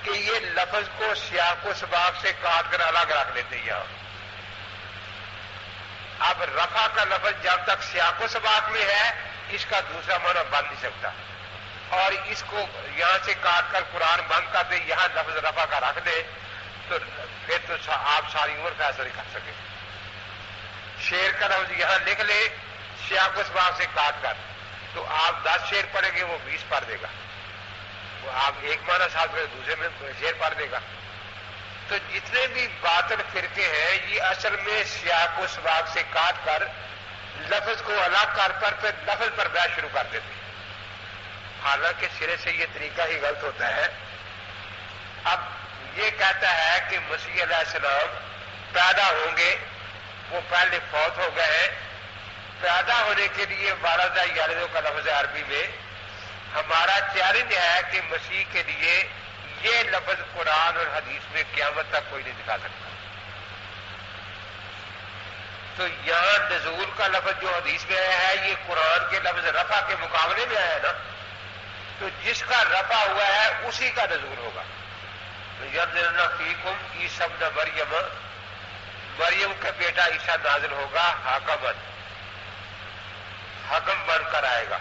کہ یہ لفظ کو سیاق و سباق سے کاٹ کر الگ رکھ لیتے ہیں۔ یہاں اب رفع کا لفظ جب تک سیاق و سباق میں ہے اس کا دوسرا معنی بن نہیں سکتا، اور اس کو یہاں سے کاٹ کر قرآن بند کر دے، یہاں لفظ رفع کا رکھ دے تو پھر تو آپ ساری عمر فیصلہ نہیں کر سکے۔ شعر کا لفظ یہاں لکھ لے سیاق و سباق سے کاٹ کر، تو آپ 10 شعر پڑھیں گے وہ 20 پڑھ دے گا، وہ آپ ایک معنی ساتھ میں دوسرے میں شعر پڑھ دے گا۔ تو جتنے بھی باطل فرقے ہیں یہ اصل میں سیاق و سباق سے کاٹ کر لفظ کو الگ کر پھر لفظ پر بحث شروع کر دیتے ہیں، حالانکہ سرے سے یہ طریقہ ہی غلط ہوتا ہے۔ اب یہ کہتا ہے کہ مسیح علیہ السلام پیدا ہوں گے، وہ پہلے فوت ہو گئے ہیں۔ پیدا ہونے کے لیے والدہ یالدوں کا لفظ عربی میں ہمارا چیلنج ہے کہ مسیح کے لیے یہ لفظ قرآن اور حدیث میں قیامت تک کوئی نہیں دکھا سکتا۔ تو یہاں نزول کا لفظ جو حدیث میں آیا ہے یہ قرآن کے لفظ رفع کے مقابلے میں آیا ہے نا، تو جس کا رفع ہوا ہے اسی کا نزول ہوگا۔ لینزلن فیکم عیسیٰ ابن مریم، مریم کا بیٹا عیسیٰ نازل ہوگا حکم بن کر آئے گا۔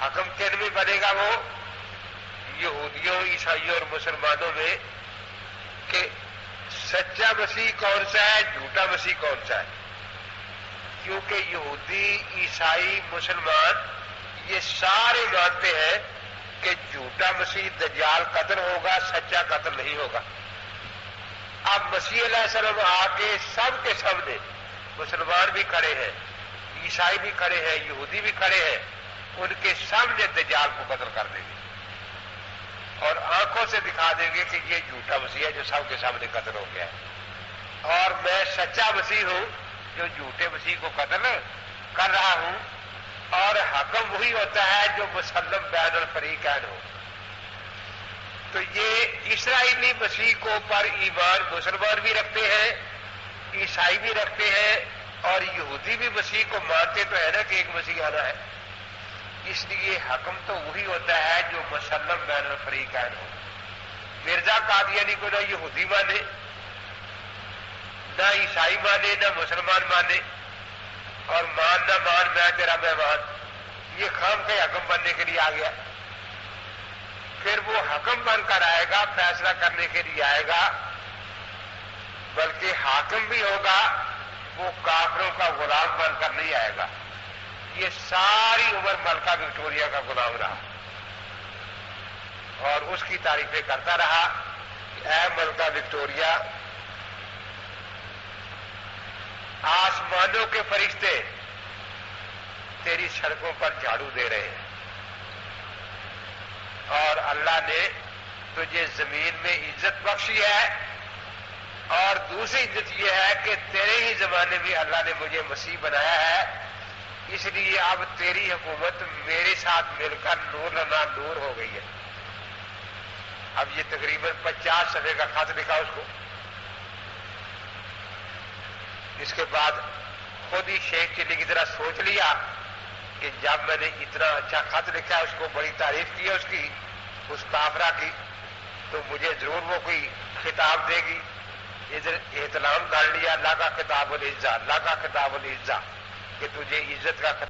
حکم کن میں بنے گا؟ وہ یہودیوں، عیسائیوں اور مسلمانوں میں، کہ سچا مسیح کون سا ہے، جھوٹا مسیح کون سا ہے۔ کیونکہ یہودی، عیسائی، مسلمان یہ سارے مانتے ہیں کہ جھوٹا مسیح دجال قتل ہوگا، سچا قتل نہیں ہوگا۔ اب مسیح علیہ السلام آ کے سب کے سامنے، مسلمان بھی کھڑے ہیں، عیسائی بھی کھڑے ہیں، یہودی بھی کھڑے ہیں، ان کے سامنے دجال کو قتل کر دیں گے اور آنکھوں سے دکھا دیں گے کہ یہ جھوٹا مسیح ہے جو سب کے سامنے قتل ہو گیا ہے، اور میں سچا مسیح ہوں جو جھوٹے مسیح کو قتل کر رہا ہوں۔ اور حکم وہی ہوتا ہے جو مسلم بین الفریقین ہو۔ تو یہ اسرائیلی مسیح کو پر ایمان مسلمان بھی رکھتے ہیں، عیسائی بھی رکھتے ہیں، اور یہودی بھی مسیح کو مانتے تو ہے نا کہ ایک مسیح آنا ہے۔ اس لیے حکم تو وہی ہوتا ہے جو مسلم بین الفریقین ہو۔ مرزا قادیانی کو نہ یہودی مانے، نہ عیسائی مانے، نہ مسلمان مانے، اور مان نہ مان میں تیرا مہمان، یہ خام کے حکم بننے کے لیے آ گیا۔ پھر وہ حکم بن کر آئے گا، فیصلہ کرنے کے لیے آئے گا بلکہ حاکم بھی ہوگا، وہ کافروں کا غلام بن کر نہیں آئے گا. یہ ساری عمر ملکہ وکٹوریہ کا غلام رہا اور اس کی تعریفیں کرتا رہا کہ اے ملکہ وکٹوریہ، آسمانوں کے فرشتے تیری سڑکوں پر جھاڑو دے رہے ہیں، اور اللہ نے تجھے زمین میں عزت بخشی ہے، اور دوسری عزت یہ ہے کہ تیرے ہی زمانے میں اللہ نے مجھے مسیح بنایا ہے، اس لیے اب تیری حکومت میرے ساتھ مل کر نور لنا نور ہو گئی ہے. اب یہ تقریباً 50 صفحے کا خط لکھا اس کو. اس کے بعد خود ہی شیخ چلی کی طرح سوچ لیا کہ جب میں نے اتنا اچھا خط لکھا ہے، اس کو بڑی تعریف کی ہے اس کی، اس کافرہ کی، تو مجھے ضرور وہ کوئی خطاب دے گی. ادھر احترام کر لیا، اللہ کا خطاب العزہ، اللہ کا خطاب العزہ، کہ تجھے عزت کا